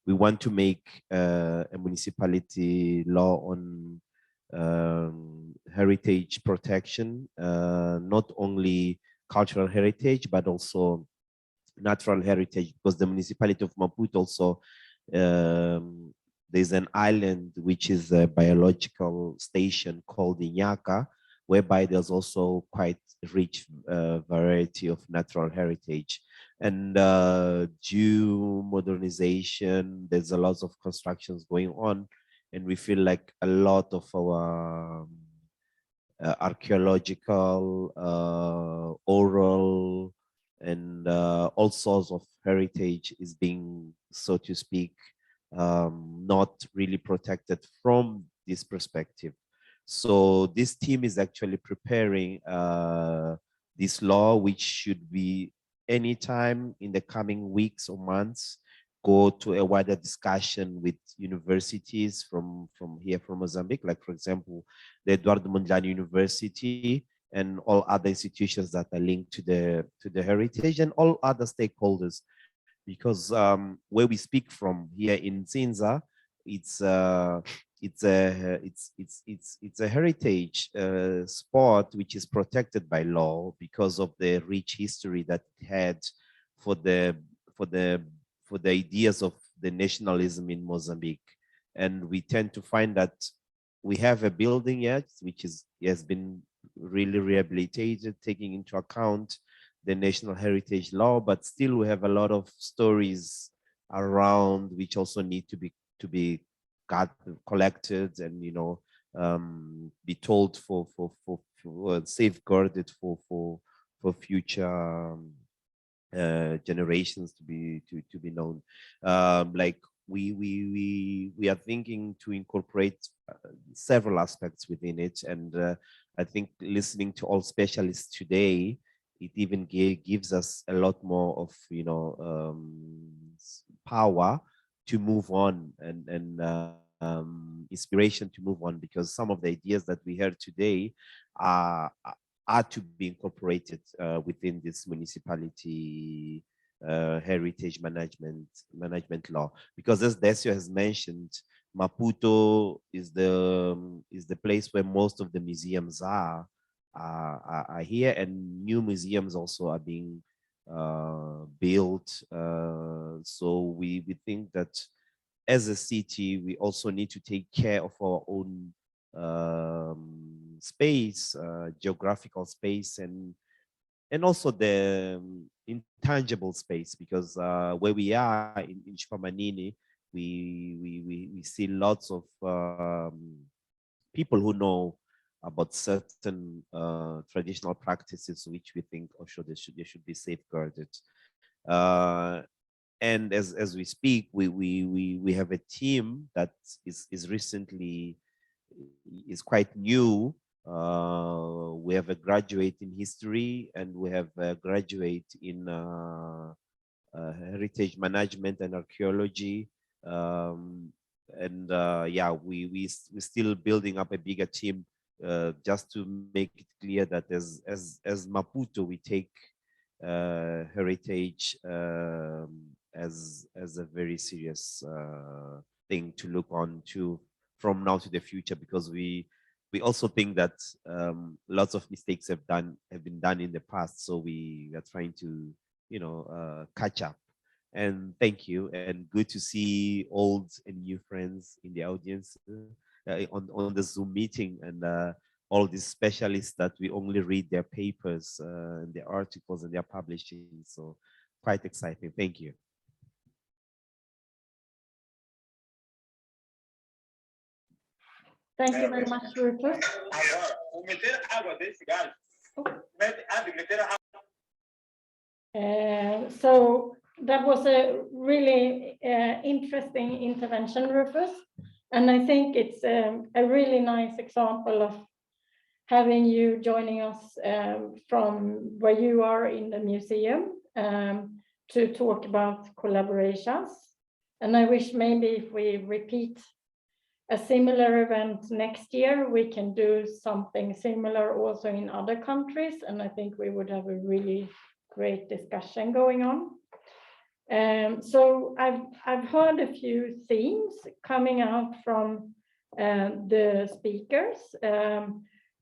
we want to make a municipality law on heritage protection, not only cultural heritage, but also natural heritage, because the municipality of Maputo also, there's an island which is a biological station called Inyaka, whereby there's also quite rich variety of natural heritage. And due modernization, there's a lot of constructions going on, and we feel like a lot of our archaeological, oral, and all sorts of heritage is being, so to speak, not really protected from this perspective. So this team is actually preparing this law, which should be anytime in the coming weeks or months, go to a wider discussion with universities from here, from Mozambique, like for example, the Eduardo Mondlane University and all other institutions that are linked to the heritage and all other stakeholders. Because where we speak from here in Ntsinda, it's a heritage spot which is protected by law because of the rich history that it had for the ideas of the nationalism in Mozambique. And we tend to find that we have a building yet which has been really rehabilitated, taking into account the national heritage law, but still we have a lot of stories around which also need to be collected and be told for safeguarded for future generations to be known. Like we are thinking to incorporate several aspects within it, and I think listening to all specialists today, it even gives us a lot more of power to move on and inspiration to move on, because some of the ideas that we heard today are to be incorporated within this municipality heritage management law. Because as Desio has mentioned, Maputo is the place where most of the museums are here, and new museums also are being built. So we think that as a city, we also need to take care of our own space, geographical space, and also the intangible space, because where we are in Chipamanini, we see lots of people who know about certain traditional practices, which we think also they should be safeguarded. And as we speak, we have a team that is recently quite new. We have a graduate in history, and we have a graduate in heritage management and archaeology. Yeah, we're still building up a bigger team just to make it clear that as Maputo, we take heritage as a very serious thing to look on to from now to the future, because we also think that lots of mistakes have been done in the past, so we are trying to catch up. And thank you, and good to see old and new friends in the audience on the Zoom meeting, and all these specialists that we only read their papers and their articles and their publishing. So quite exciting. Thank you. Thank you very much, Rufus. So that was a really interesting intervention, Rufus. And I think it's a really nice example of having you joining us from where you are in the museum to talk about collaborations. And I wish maybe if we repeat a similar event next year, we can do something similar also in other countries. And I think we would have a really great discussion going on. So I've heard a few themes coming out from the speakers.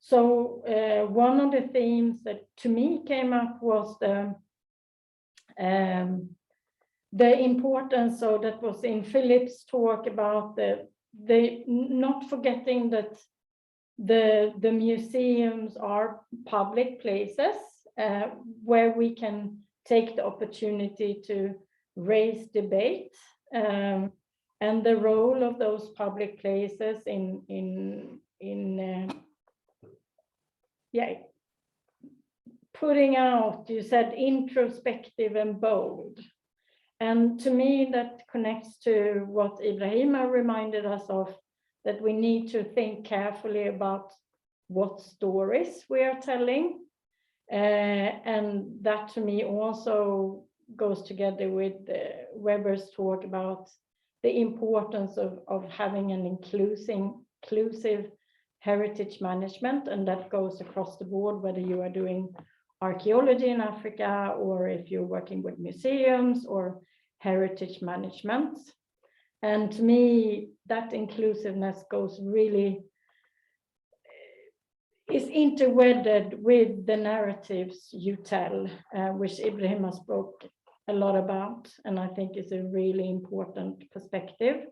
So one of the themes that to me came up was the importance, so that was in Philip's talk about the not forgetting that the museums are public places where we can take the opportunity to raise debate, and the role of those public places in putting out, you said, introspective and bold. And to me, that connects to what Ibrahima reminded us of, that we need to think carefully about what stories we are telling. And that to me also goes together with Weber's talk about the importance of having an inclusive heritage management, and that goes across the board, whether you are doing archaeology in Africa or if you're working with museums or heritage management. And to me, that inclusiveness goes really, is interwedded with the narratives you tell, which Ibrahima spoke a lot about, and I think is a really important perspective.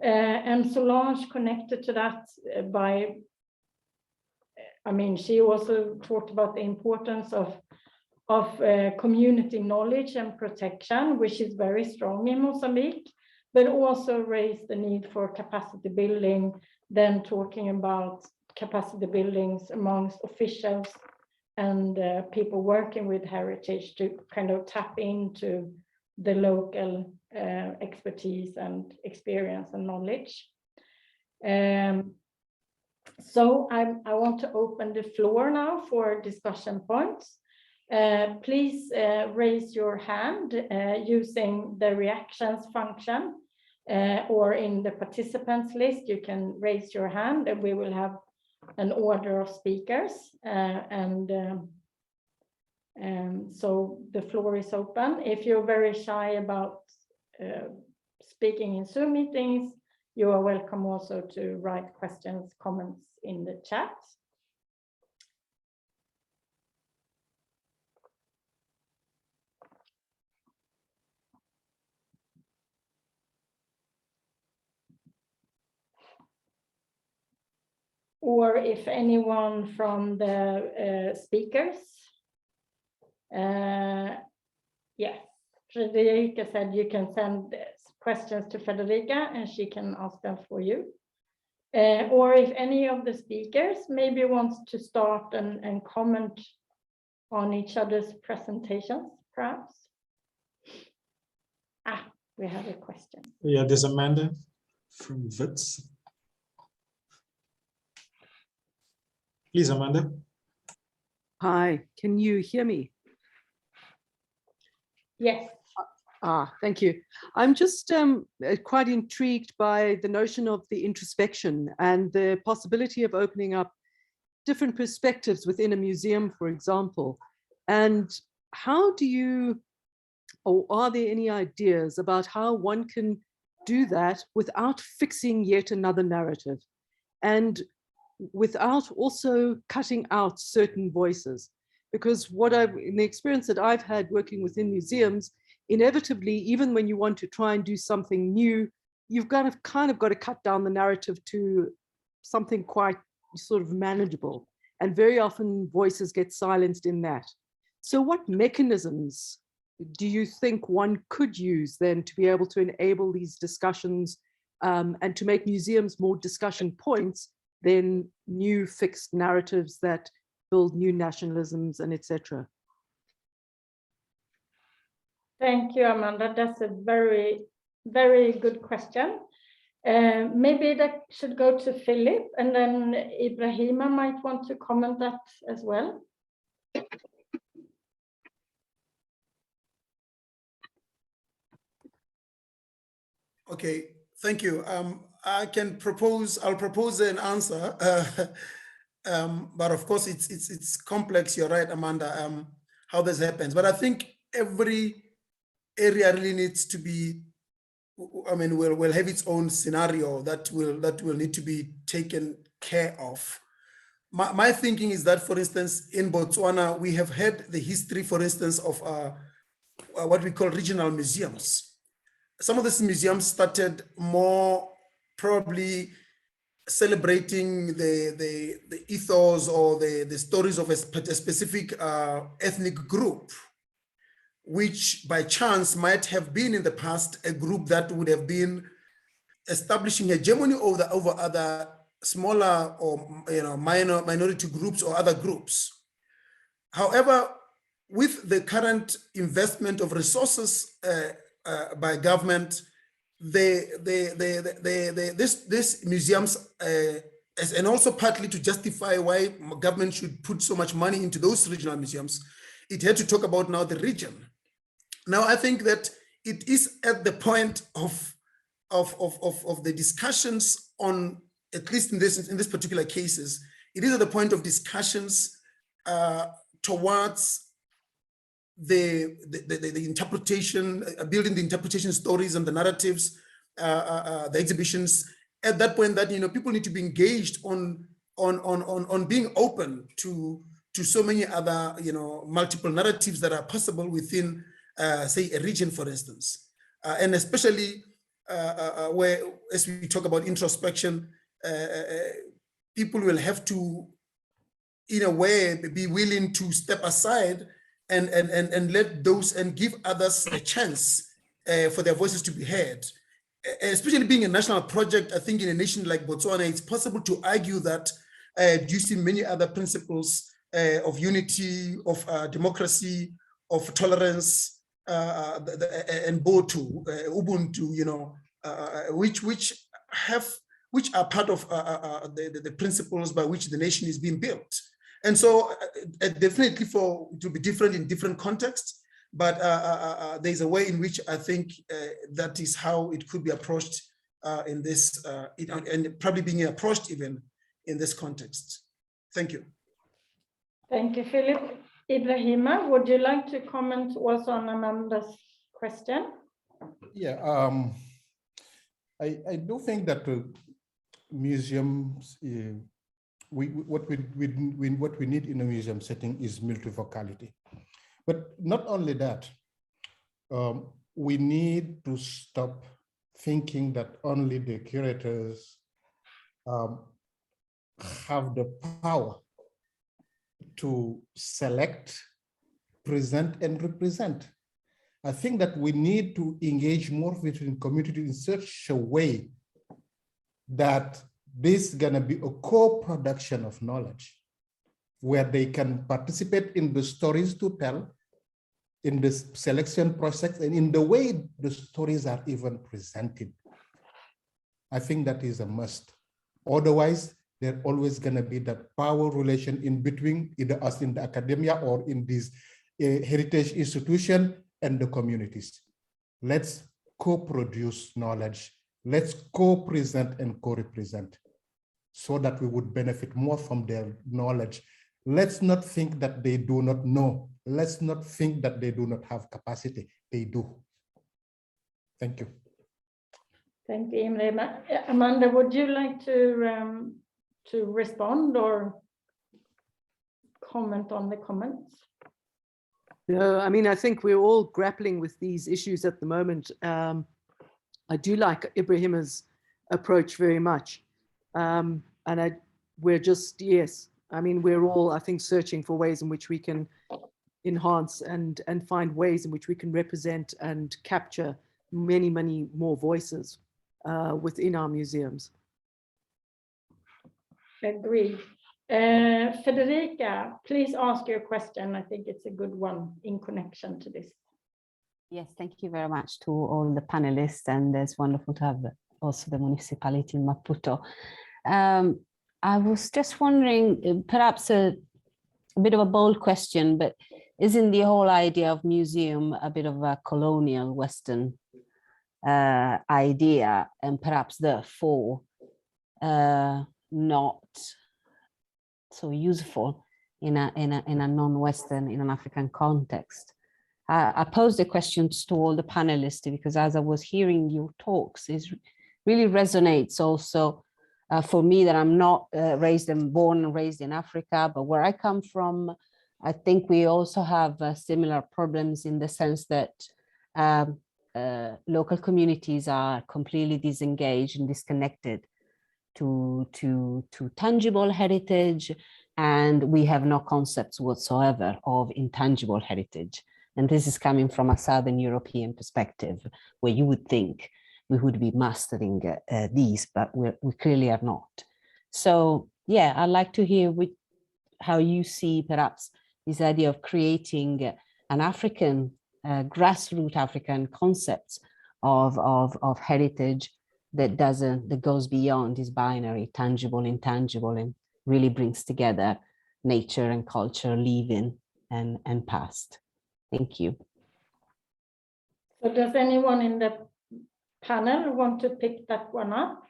And Solange connected to that by, I mean, she also talked about the importance of community knowledge and protection, which is very strong in Mozambique, but also raise the need for capacity building, then talking about capacity buildings amongst officials and people working with heritage to kind of tap into the local expertise and experience and knowledge. So I want to open the floor now for discussion points. Please raise your hand using the reactions function, or in the participants list, you can raise your hand and we will have an order of speakers. So the floor is open. If you're very shy about speaking in Zoom meetings, you are welcome also to write questions, comments in the chat. Or if anyone from the speakers, yes, Frederica said you can send questions to Frederica and she can ask them for you. Or if any of the speakers maybe wants to start and comment on each other's presentations, perhaps. Ah, we have a question. Yeah, there's Amanda from WITS. Please, Amanda. Hi, can you hear me? Yes. Thank you. I'm just quite intrigued by the notion of the introspection and the possibility of opening up different perspectives within a museum, for example. And how do you, or are there any ideas about how one can do that without fixing yet another narrative and without also cutting out certain voices? Because in the experience that I've had working within museums, inevitably, even when you want to try and do something new, you've kind of got to cut down the narrative to something quite sort of manageable. And very often voices get silenced in that. So what mechanisms do you think one could use then to be able to enable these discussions and to make museums more discussion points than new fixed narratives that build new nationalisms and etc.? Thank you, Amanda. That's a very, very good question. Maybe that should go to Philip, and then Ibrahima might want to comment that as well. Okay, thank you. I'll propose an answer, but of course it's complex. You're right, Amanda, how this happens. But I think every area really needs to be, will have its own scenario that will need to be taken care of. My thinking is that, for instance, in Botswana, we have had the history, for instance, of what we call regional museums. Some of these museums started more probably celebrating the ethos or the stories of a specific ethnic group, which by chance might have been in the past a group that would have been establishing hegemony over other smaller or minority groups or other groups. However, with the current investment of resources by government, this museums, and also partly to justify why government should put so much money into those regional museums, it had to talk about now the region. Now, I think that it is at the point of the discussions on, at least in this particular cases, it is at the point of discussions towards the interpretation, building the interpretation stories and the narratives, the exhibitions. At that point, that people need to be engaged on being open to so many other multiple narratives that are possible within, say, a region, for instance, and especially where, as we talk about introspection, people will have to, in a way, be willing to step aside and let those and give others a chance for their voices to be heard. especially being a national project, I think in a nation like Botswana, it's possible to argue that you see many other principles of unity, of democracy, of tolerance, and Ubuntu, you know, which are part of the principles by which the nation is being built. And so definitely it will be different in different contexts, but there's a way in which I think that is how it could be approached in this, and probably being approached even in this context. Thank you. Thank you, Philip. Ibrahima, would you like to comment also on Amanda's question? Yeah, I do think that museums, what we need in a museum setting is multivocality. But not only that, we need to stop thinking that only the curators have the power to select, present, and represent. I think that we need to engage more within community in such a way that this is gonna be a co-production of knowledge, where they can participate in the stories to tell, in the selection process, and in the way the stories are even presented. I think that is a must. Otherwise, there's always going to be that power relation in between either us in the academia or in this heritage institution and the communities. Let's co-produce knowledge. Let's co-present and co-represent so that we would benefit more from their knowledge. Let's not think that they do not know. Let's not think that they do not have capacity. They do. Thank you. Thank you, Ibrahima. Amanda, would you like to respond or comment on the comments? No, I mean, I think we're all grappling with these issues at the moment. I do like Ibrahima's approach very much. We're just, yes, I mean, we're all, I think, searching for ways in which we can enhance and find ways in which we can represent and capture many, many more voices within our museums. Agreed. Federica, please ask your question. I think it's a good one in connection to this. Yes, thank you very much to all the panelists, and it's wonderful to have also the municipality in Maputo. I was just wondering, perhaps a bit of a bold question, but isn't the whole idea of museum a bit of a colonial Western idea, and perhaps therefore not so useful in a non-Western, in an African context? I posed the questions to all the panelists because as I was hearing your talks, it really resonates also for me that I'm not born and raised in Africa, but where I come from, I think we also have similar problems in the sense that local communities are completely disengaged and disconnected to tangible heritage, and we have no concepts whatsoever of intangible heritage. And this is coming from a Southern European perspective, where you would think we would be mastering these, but we clearly are not. So yeah, I'd like to hear how you see perhaps this idea of creating an African, grassroots African concepts of heritage that goes beyond this binary, tangible, intangible, and really brings together nature and culture, living and past. Thank you. So does anyone in the panel want to pick that one up?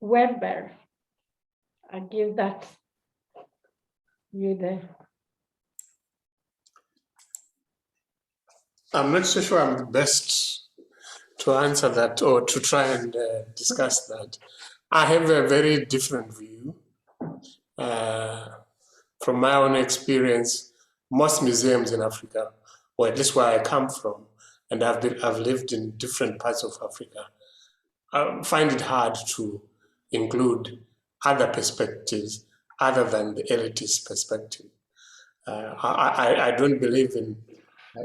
Weber, I give that you the. I'm not so sure I'm the best to answer that or to try and discuss that. I have a very different view. From my own experience, most museums in Africa, or at least where I come from, and I've lived in different parts of Africa, I find it hard to include other perspectives other than the elitist perspective. I don't believe in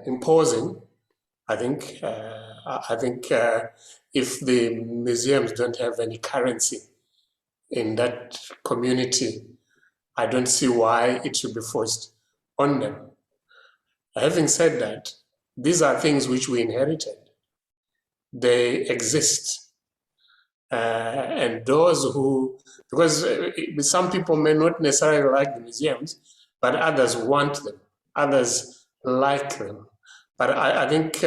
imposing. I think if the museums don't have any currency in that community, I don't see why it should be forced on them. Having said that, these are things which we inherited. They exist. And those who, because some people may not necessarily like the museums, but others want them, others like them. But I think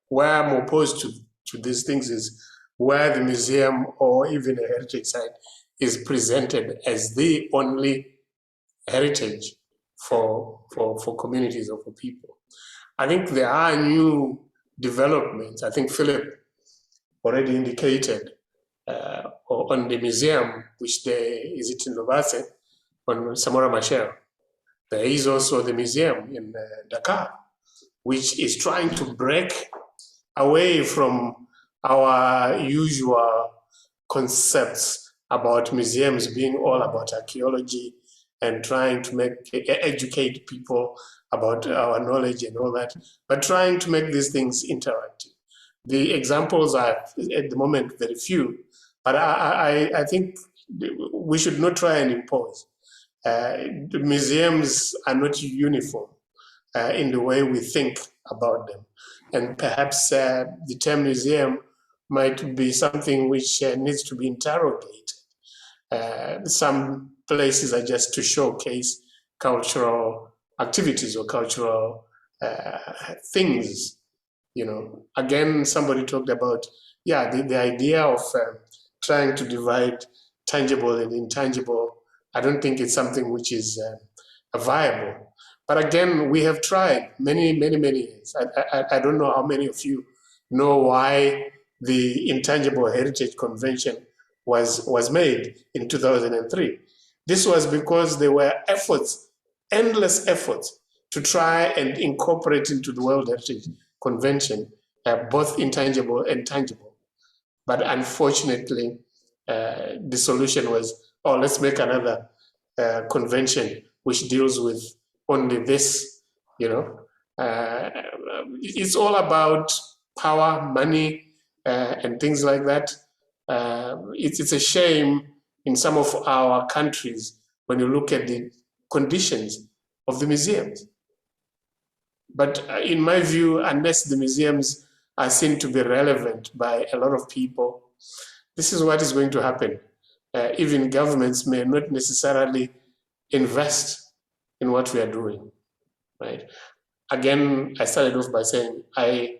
where I'm opposed to these things is where the museum or even a heritage site is presented as the only heritage for communities or for people. I think there are new developments. I think Phillip already indicated on the museum, which is it in Lobase, on Samora Machel. There is also the museum in Dakar, which is trying to break away from our usual concepts about museums being all about archaeology and trying to educate people about our knowledge and all that, but trying to make these things interactive. The examples are at the moment very few, but I think we should not try and impose. The museums are not uniform in the way we think about them. And perhaps the term museum might be something which needs to be interrogated. Some places are just to showcase cultural activities or cultural things. You know, again, somebody talked about, the idea of trying to divide tangible and intangible. I don't think it's something which is viable. But again, we have tried many years. I don't know how many of you know why the Intangible Heritage Convention was made in 2003. This was because there were efforts, endless efforts, to try and incorporate into the World Heritage Convention both intangible and tangible. But unfortunately, the solution was, let's make another convention which deals with only this, It's all about power, money, and things like that. It's a shame in some of our countries when you look at the conditions of the museums. But in my view, unless the museums are seen to be relevant by a lot of people, this is what is going to happen. Even governments may not necessarily invest in what we are doing, right? Again, I started off by saying, I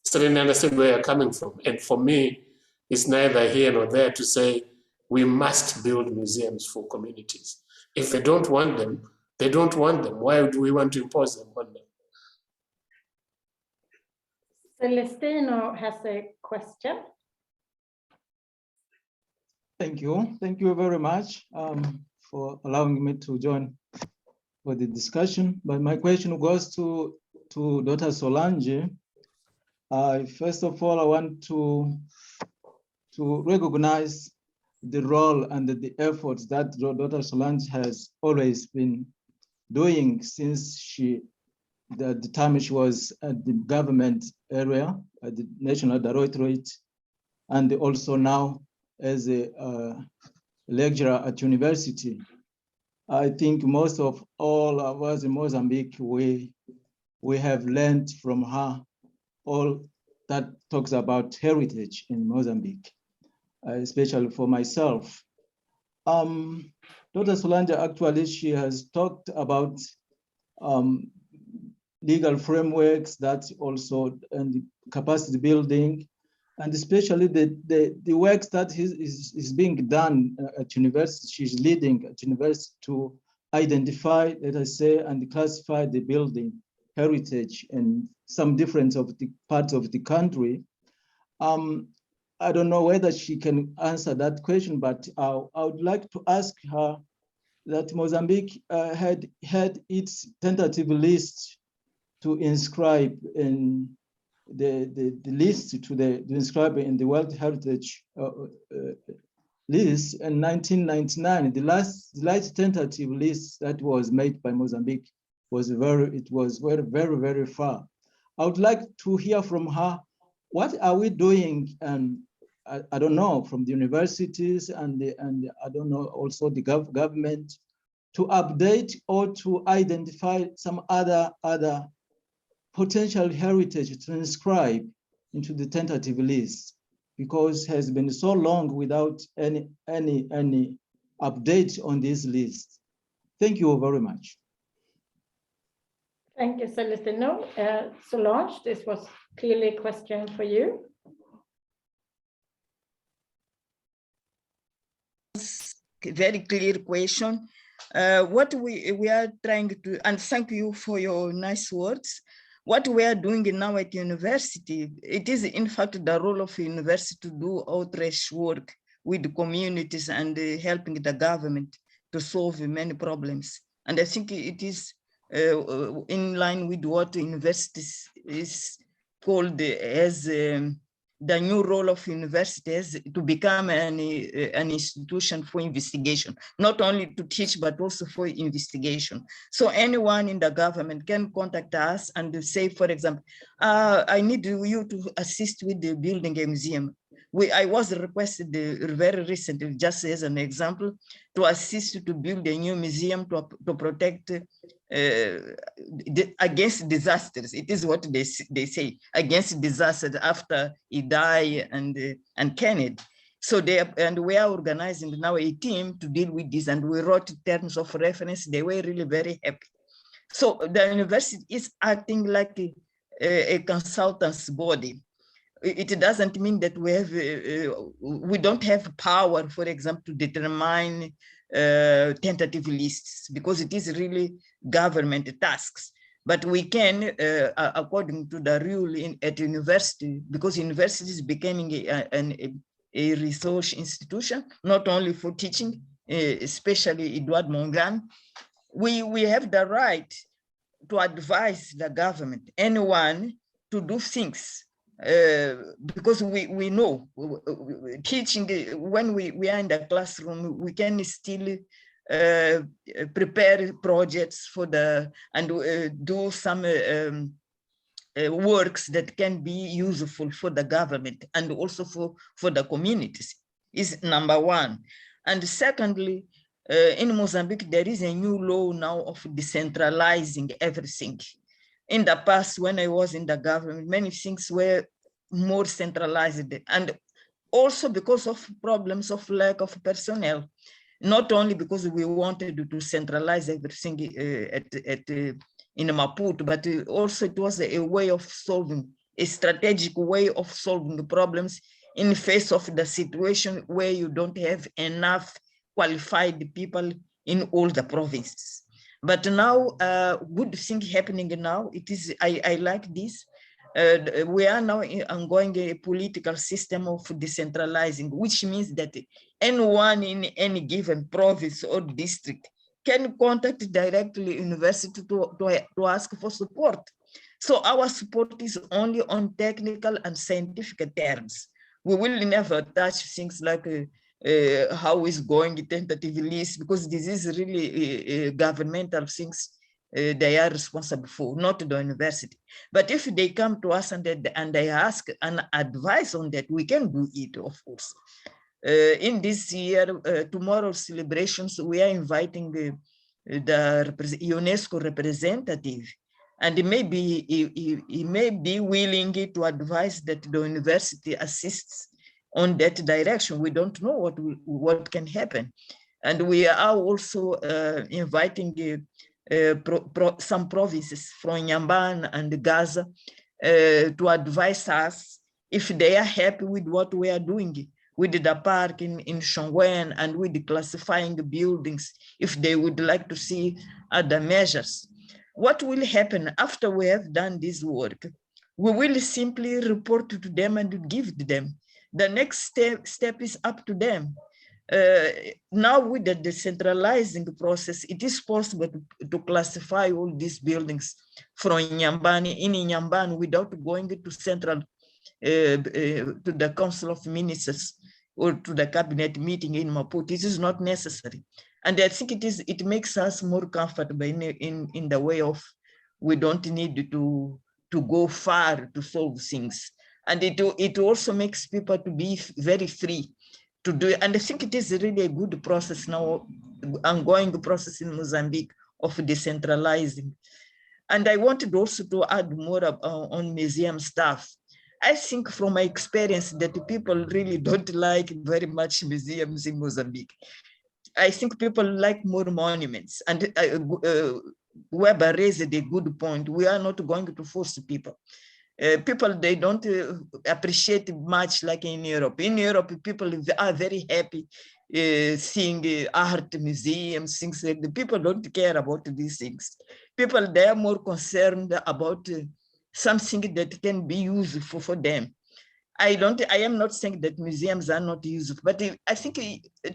certainly understand where you're coming from. And for me, it's neither here nor there to say we must build museums for communities. If they don't want them, they don't want them. Why do we want to impose them on them? Celestino has a question. Thank you. Thank you very much for allowing me to join for the discussion. But my question goes to Dr. Solange. First of all, I want to recognize the role and the efforts that Dr. Solange has always been doing since the time she was at the government area, at the National Directorate, and also now as a lecturer at university. I think most of all of us in Mozambique, we have learned from her all that talks about heritage in Mozambique, especially for myself. Dr. Solange, actually, she has talked about legal frameworks, that also, and capacity building, and especially the works that is being done at university. She's leading at university to identify, let us say, and classify the building heritage and some difference of the parts of the country. I don't know whether she can answer that question, but I would like to ask her that Mozambique had its tentative list to inscribe in the list to inscribe in the World Heritage list in 1999. The last tentative list that was made by Mozambique was very far. I would like to hear from her, what are we doing? And I don't know, from the universities and I don't know, also the government, to update or to identify some other potential heritage to inscribe into the tentative list, because it has been so long without any update on this list. Thank you very much. Thank you, Celestino. Solange, this was clearly a question for you. Very clear question. What we are trying to, and thank you for your nice words. What we are doing now at university, it is in fact the role of university to do outreach work with the communities and helping the government to solve many problems. And I think it is in line with what universities is called as the new role of university is to become an institution for investigation, not only to teach, but also for investigation. So anyone in the government can contact us and say, for example, I need you to assist with the building a museum. I was requested very recently, just as an example, to assist to build a new museum to protect against disasters. It is what they say, against disasters after he died and Kennedy. So we are organizing now a team to deal with this, and we wrote terms of reference. They were really very happy. So the university is acting like a consultant's body. It doesn't mean that we don't have power, for example, to determine tentative lists, because it is really government tasks. But we can, according to the rule at university, because university is becoming a research institution, not only for teaching, especially Eduardo Mondlane, we have the right to advise the government, anyone, to do things. Because we know teaching, when we are in the classroom, we can still prepare projects for and do some works that can be useful for the government and also for the communities, is number one. And secondly, in Mozambique, there is a new law now of decentralizing everything. In the past, when I was in the government, many things were more centralized, and also because of problems of lack of personnel, not only because we wanted to centralize everything in Maputo, but also it was a way of solving, a strategic way of solving the problems in face of the situation where you don't have enough qualified people in all the provinces. But now, good thing happening now, it is, I like this. We are now ongoing a political system of decentralizing, which means that anyone in any given province or district can contact directly university to ask for support. So our support is only on technical and scientific terms. We will never touch things like how is going tentative list, because this is really governmental things they are responsible for, not the university. But if they come to us and they ask an advice on that, we can do it, of course. In this year, tomorrow's celebrations, we are inviting the UNESCO representative, and he may be willing to advise that the university assists on that direction. We don't know what can happen. And we are also inviting some provinces from Nyamban and Gaza to advise us if they are happy with what we are doing with the park in Shongwen and with the classifying the buildings, if they would like to see other measures. What will happen after we have done this work? We will simply report to them and give to them. The next step is up to them. Now with the decentralizing process, it is possible to classify all these buildings from Nyambani in Nyambani without going to central, to the Council of Ministers or to the cabinet meeting in Maputo. It is not necessary. And I think it makes us more comfortable in the way of we don't need to go far to solve things. And it also makes people to be very free to do it. And I think it is really a good process now, ongoing process in Mozambique of decentralizing. And I wanted also to add more on museum stuff. I think from my experience that people really don't like very much museums in Mozambique. I think people like more monuments. And Weber raised a good point. We are not going to force people. People, they don't appreciate much like in Europe. In Europe, people are very happy seeing art museums, things like that. People don't care about these things. People, they are more concerned about something that can be useful for them. I am not saying that museums are not useful, but I think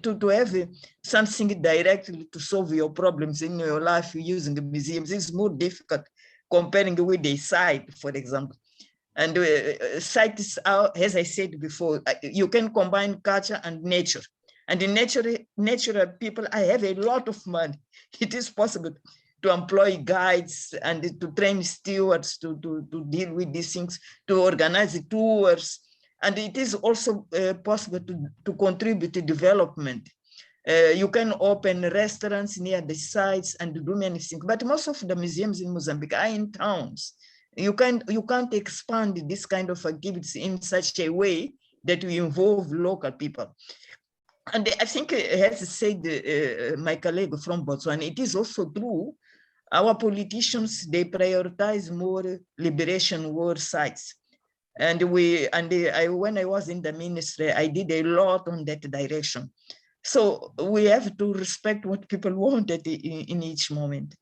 to have something directly to solve your problems in your life using the museums is more difficult comparing with a site, for example. And sites are, as I said before, you can combine culture and nature. And in natural people, I have a lot of money. It is possible to employ guides and to train stewards to deal with these things, to organize tours. And it is also possible to contribute to development. You can open restaurants near the sites and do many things. But most of the museums in Mozambique are in towns. You can't expand this kind of activities in such a way that we involve local people. And I think, as said my colleague from Botswana, it is also true. Our politicians, they prioritize more liberation war sites. And when I was in the ministry, I did a lot on that direction. So we have to respect what people wanted in each moment.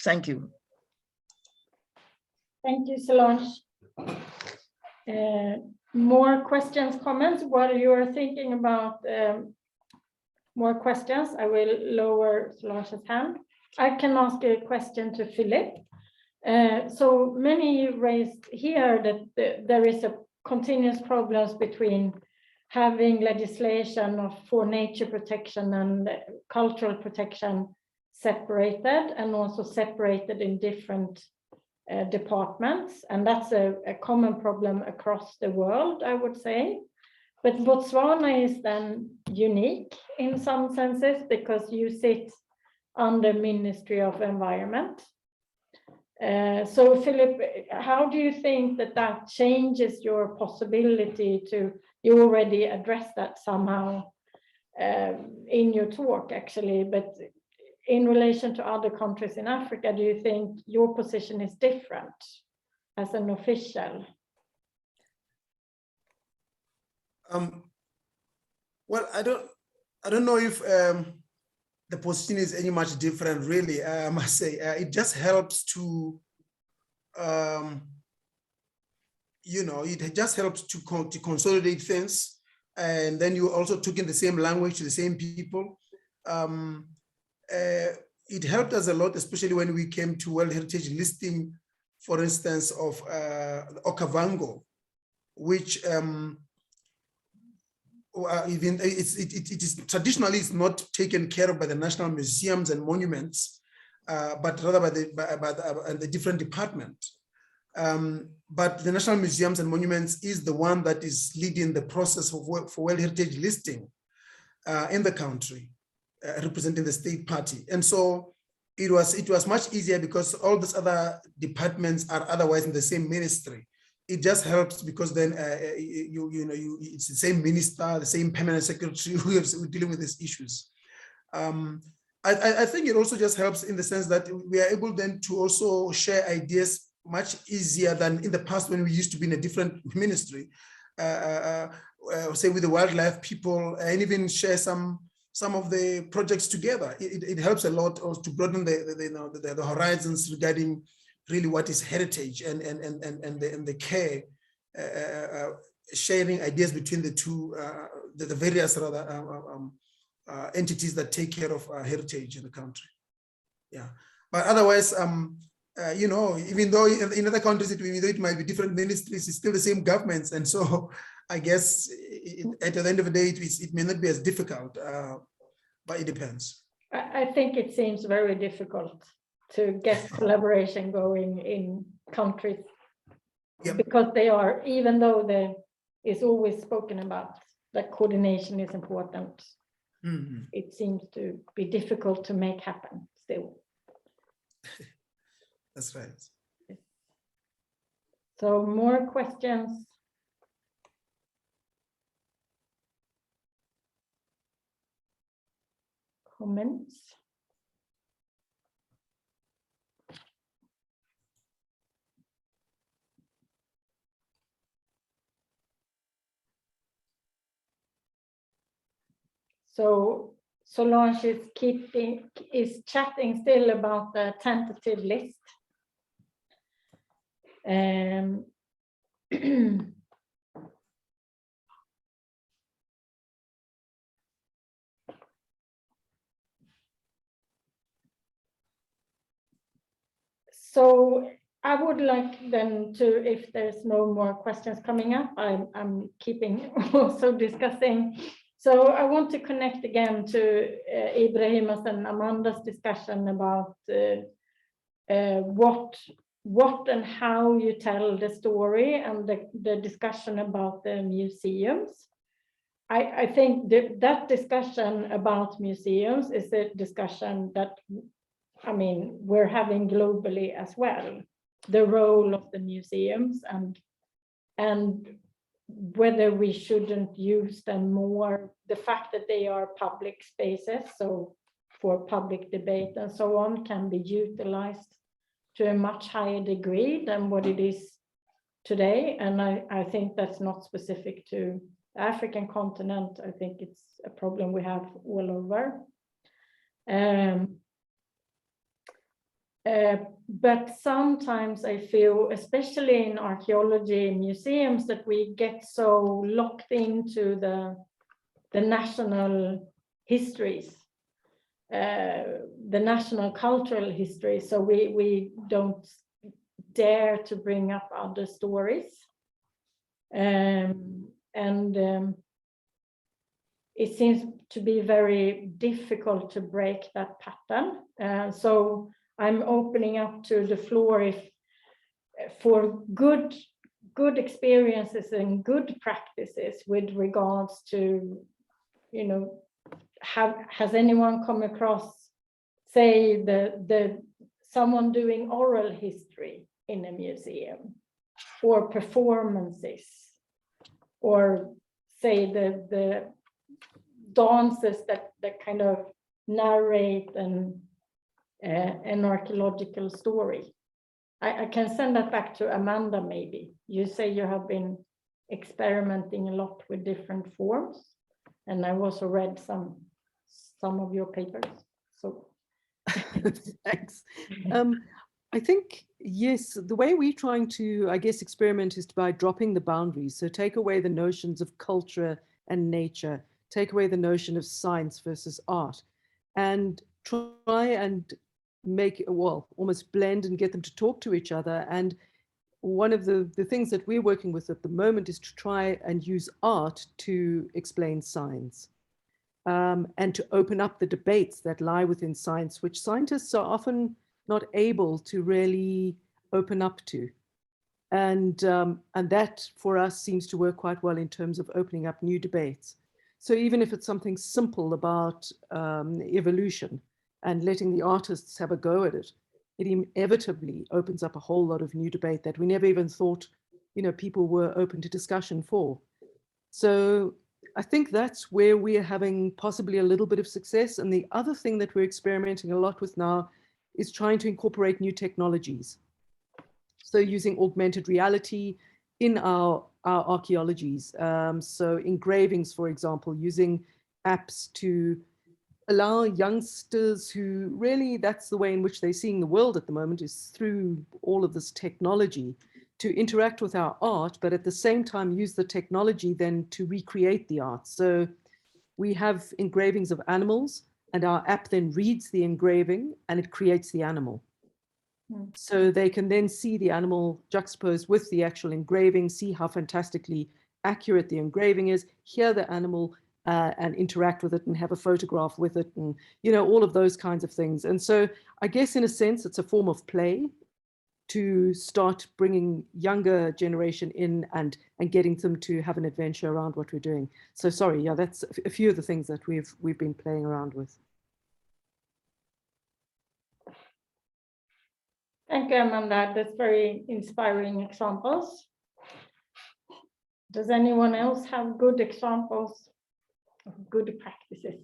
Thank you. Thank you, Solange. More questions, comments? While you are thinking about more questions, I will lower Solange's hand. I can ask a question to Phillip. So many raised here that there is a continuous problems between having legislation for nature protection and cultural protection separated, and also separated in different departments. And that's a common problem across the world, I would say. But Botswana is then unique in some senses because you sit under Ministry of Environment. So Phillip, how do you think that changes your possibility to, you already addressed that somehow in your talk actually, but in relation to other countries in Africa, do you think your position is different as an official? Well, I don't know if the position is any much different, really. I must say, it just helps to, it just helps to consolidate things, and then you also took in the same language to the same people. It helped us a lot, especially when we came to World Heritage listing, for instance, of Okavango, which even it is traditionally is not taken care of by the national museums and monuments, but rather by the different department. But the national museums and monuments is the one that is leading the process of work for World Heritage listing in the country, representing the state party. And so it was much easier because all these other departments are otherwise in the same ministry. It just helps because then it's the same minister, the same permanent secretary who is dealing with these issues. I think it also just helps in the sense that we are able then to also share ideas much easier than in the past when we used to be in a different ministry, say with the wildlife people, and even share some of the projects together. It helps a lot also to broaden the horizons regarding really what is heritage and the care, sharing ideas between the two, the various entities that take care of heritage in the country. Yeah, but otherwise, you know, even though in other countries, even though it might be different ministries, it's still the same governments. And so I guess at the end of the day, it may not be as difficult, but it depends. I think it seems very difficult to get collaboration going in countries. Yep. Because they are, even though there is always spoken about that coordination is important, it seems to be difficult to make happen still. That's right. So more questions? Comments? So Solange is chatting still about the tentative list. So I would like then to, if there's no more questions coming up, I'm keeping also discussing. So I want to connect again to Ibrahima's and Amanda's discussion about what and how you tell the story, and the discussion about the museums. I think that discussion about museums is a discussion that, I mean, we're having globally as well. The role of the museums and whether we shouldn't use them more, the fact that they are public spaces, so for public debate and so on, can be utilized to a much higher degree than what it is today. And I think that's not specific to the African continent. I think it's a problem we have all over. But sometimes I feel, especially in archaeology museums, that we get so locked into the national histories, the national cultural history. So we don't dare to bring up other stories. It seems to be very difficult to break that pattern. So I'm opening up to the floor if for good experiences and good practices with regards to, you know, has anyone come across, say, someone doing oral history in a museum, or performances, or say the dances that kind of narrate an archaeological story. I can send that back to Amanda, maybe. You say you have been experimenting a lot with different forms, and I've also read some of your papers. So thanks. I think, yes, the way we're trying to, I guess, experiment is by dropping the boundaries. So take away the notions of culture and nature, take away the notion of science versus art, and try and make, well, almost blend and get them to talk to each other. And one of the things that we're working with at the moment is to try and use art to explain science, and to open up the debates that lie within science, which scientists are often not able to really open up to. And that for us seems to work quite well in terms of opening up new debates. So even if it's something simple about evolution and letting the artists have a go at it, it inevitably opens up a whole lot of new debate that we never even thought, you know, people were open to discussion for. So I think that's where we are having possibly a little bit of success. And the other thing that we're experimenting a lot with now is trying to incorporate new technologies. So using augmented reality in our archaeologies. So engravings, for example, using apps to allow youngsters who really, that's the way in which they're seeing the world at the moment, is through all of this technology, to interact with our art, but at the same time use the technology then to recreate the art. So we have engravings of animals, and our app then reads the engraving and it creates the animal. So they can then see the animal juxtaposed with the actual engraving, see how fantastically accurate the engraving is, hear the animal and interact with it and have a photograph with it, and all of those kinds of things. And so I guess in a sense it's a form of play to start bringing younger generation in and getting them to have an adventure around what we're doing. So sorry, yeah, that's a few of the things that we've been playing around with. Thank you, Amanda. That's very inspiring examples. Does anyone else have good examples of good practices?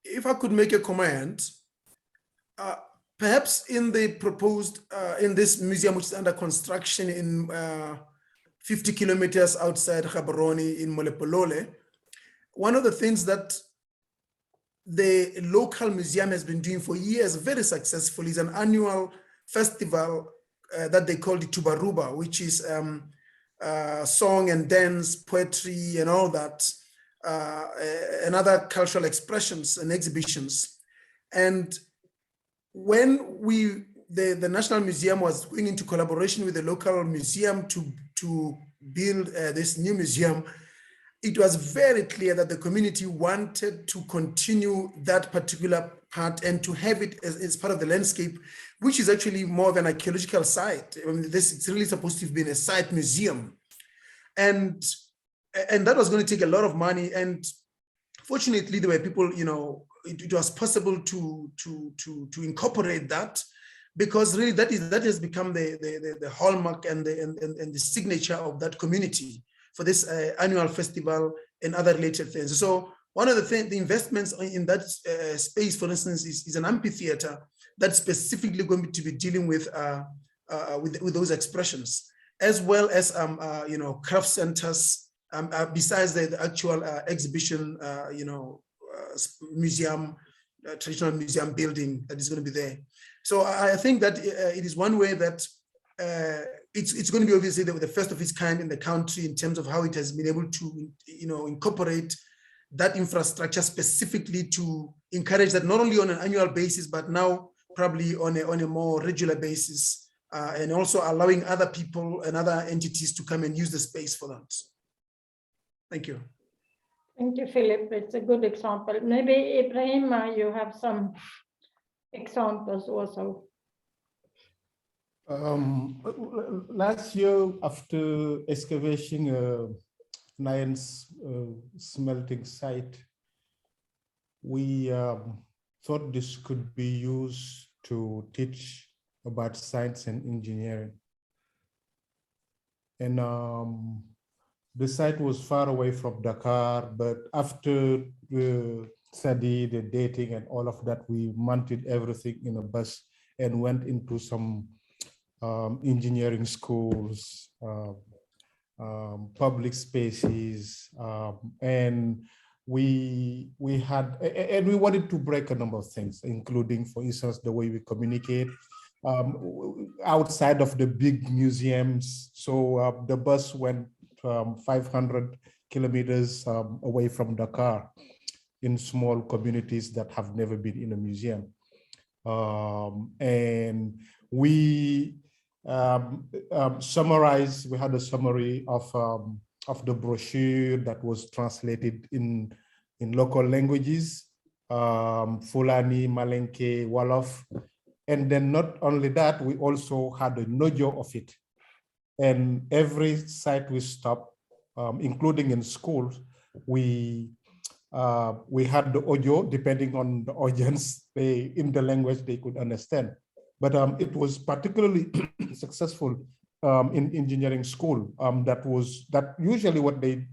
If I could make a comment, perhaps in the proposed, in this museum, which is under construction in 50 kilometers outside Gaborone in Molepolole, one of the things that the local museum has been doing for years very successfully is an annual festival that they call the Tubaruba, which is song and dance, poetry and all that, and other cultural expressions and exhibitions. And when the National Museum was going into collaboration with the local museum to build this new museum, it was very clear that the community wanted to continue that particular part and to have it as part of the landscape, which is actually more of an archaeological site. I mean, it's really supposed to have been a site museum. And that was going to take a lot of money. And fortunately, there were people, it was possible to incorporate that, because really that has become the hallmark and the signature of that community for this annual festival and other related things. So one of the investments in that space, for instance, is an amphitheater that's specifically going to be dealing with those expressions, as well as craft centers, besides the actual exhibition, museum, traditional museum building that is going to be there. So I think that it is one way that it's going to be obviously the first of its kind in the country in terms of how it has been able to, incorporate that infrastructure specifically to encourage that not only on an annual basis, but now probably on a more regular basis, and also allowing other people and other entities to come and use the space for that. Thank you. Thank you, Philip. It's a good example. Maybe Ibrahima, you have some examples also. Last year, after excavation Nayan's smelting site, we thought this could be used to teach about science and engineering. And the site was far away from Dakar, but after the study, the dating and all of that, we mounted everything in a bus and went into some engineering schools, public spaces, and we wanted to break a number of things, including, for instance, the way we communicate outside of the big museums. So the bus went 500 kilometers away from Dakar in small communities that have never been in a museum. And we summarized, we had a summary of the brochure that was translated in local languages, Fulani, Malenke, Wolof. And then not only that, we also had a nojo of it. And every site we stopped, including in schools, we had the audio depending on the audience, in the language they could understand. But it was particularly successful in engineering school. That usually what they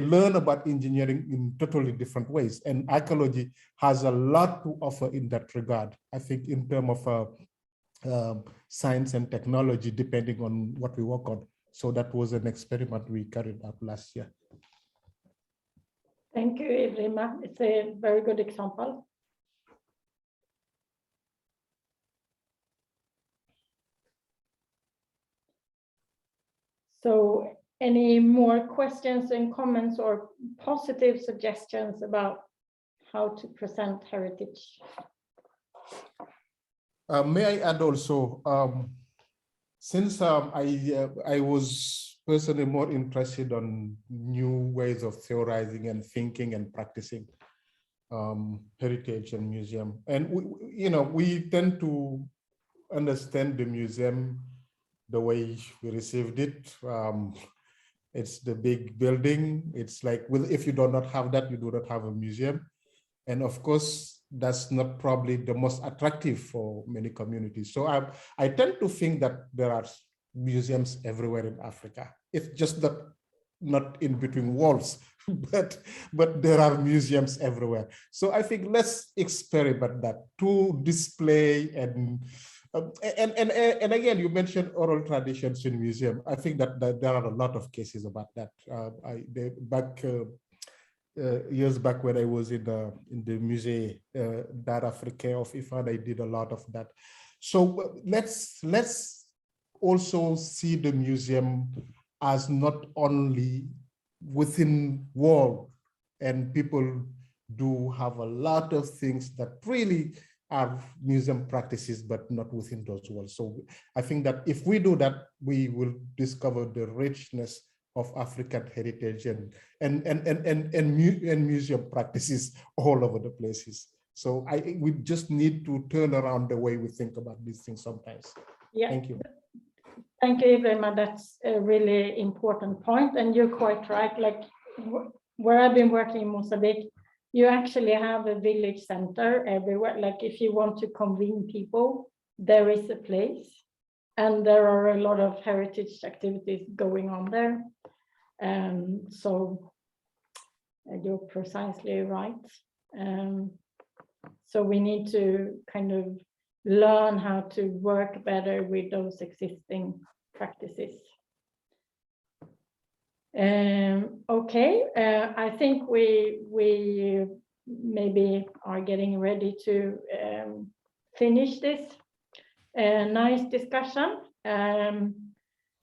learn about engineering in totally different ways. And archaeology has a lot to offer in that regard, I think, in terms of science and technology, depending on what we work on. So that was an experiment we carried out last year. Thank you, Ibrahima. It's a very good example. So any more questions and comments or positive suggestions about how to present heritage. May I add also, since I was personally more interested on new ways of theorizing and thinking and practicing heritage and museum, and we tend to understand the museum the way we received it. It's the big building. It's like, well, if you do not have that, you do not have a museum. And of course, that's not probably the most attractive for many communities. So I tend to think that there are museums everywhere in Africa. It's just that not in between walls, but there are museums everywhere. So I think let's experiment that to display and again, you mentioned oral traditions in museum. I think that there are a lot of cases about that. Years back when I was in the Musée d'Art Africain of IFAN, I did a lot of that. So let's also see the museum as not only within wall, and people do have a lot of things that really are museum practices, but not within those walls. So I think that if we do that, we will discover the richness of African heritage and museum practices all over the places. So we just need to turn around the way we think about these things sometimes. Yeah. Thank you. Thank you, Ibrahima. That's a really important point, and you're quite right. Like where I've been working in Mozambique, you actually have a village center everywhere. Like if you want to convene people, there is a place, and there are a lot of heritage activities going on there. So you're precisely right. So we need to kind of learn how to work better with those existing practices. Okay, I think we maybe are getting ready to finish this nice discussion.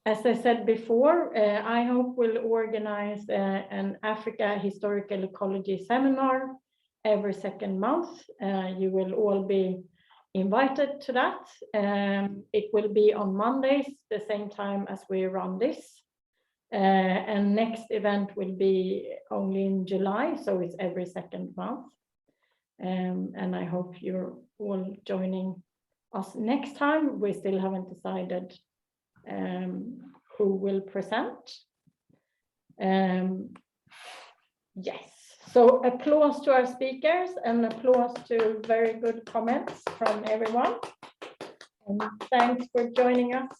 As I said before, I hope we'll organize an Africa Historical Ecology seminar every second month. You will all be invited to that. It will be on Mondays, the same time as we run this. And next event will be only in July, so it's every second month. And I hope you're all joining us next time. We still haven't decided who will present. Yes, so applause to our speakers and applause to very good comments from everyone. And thanks for joining us.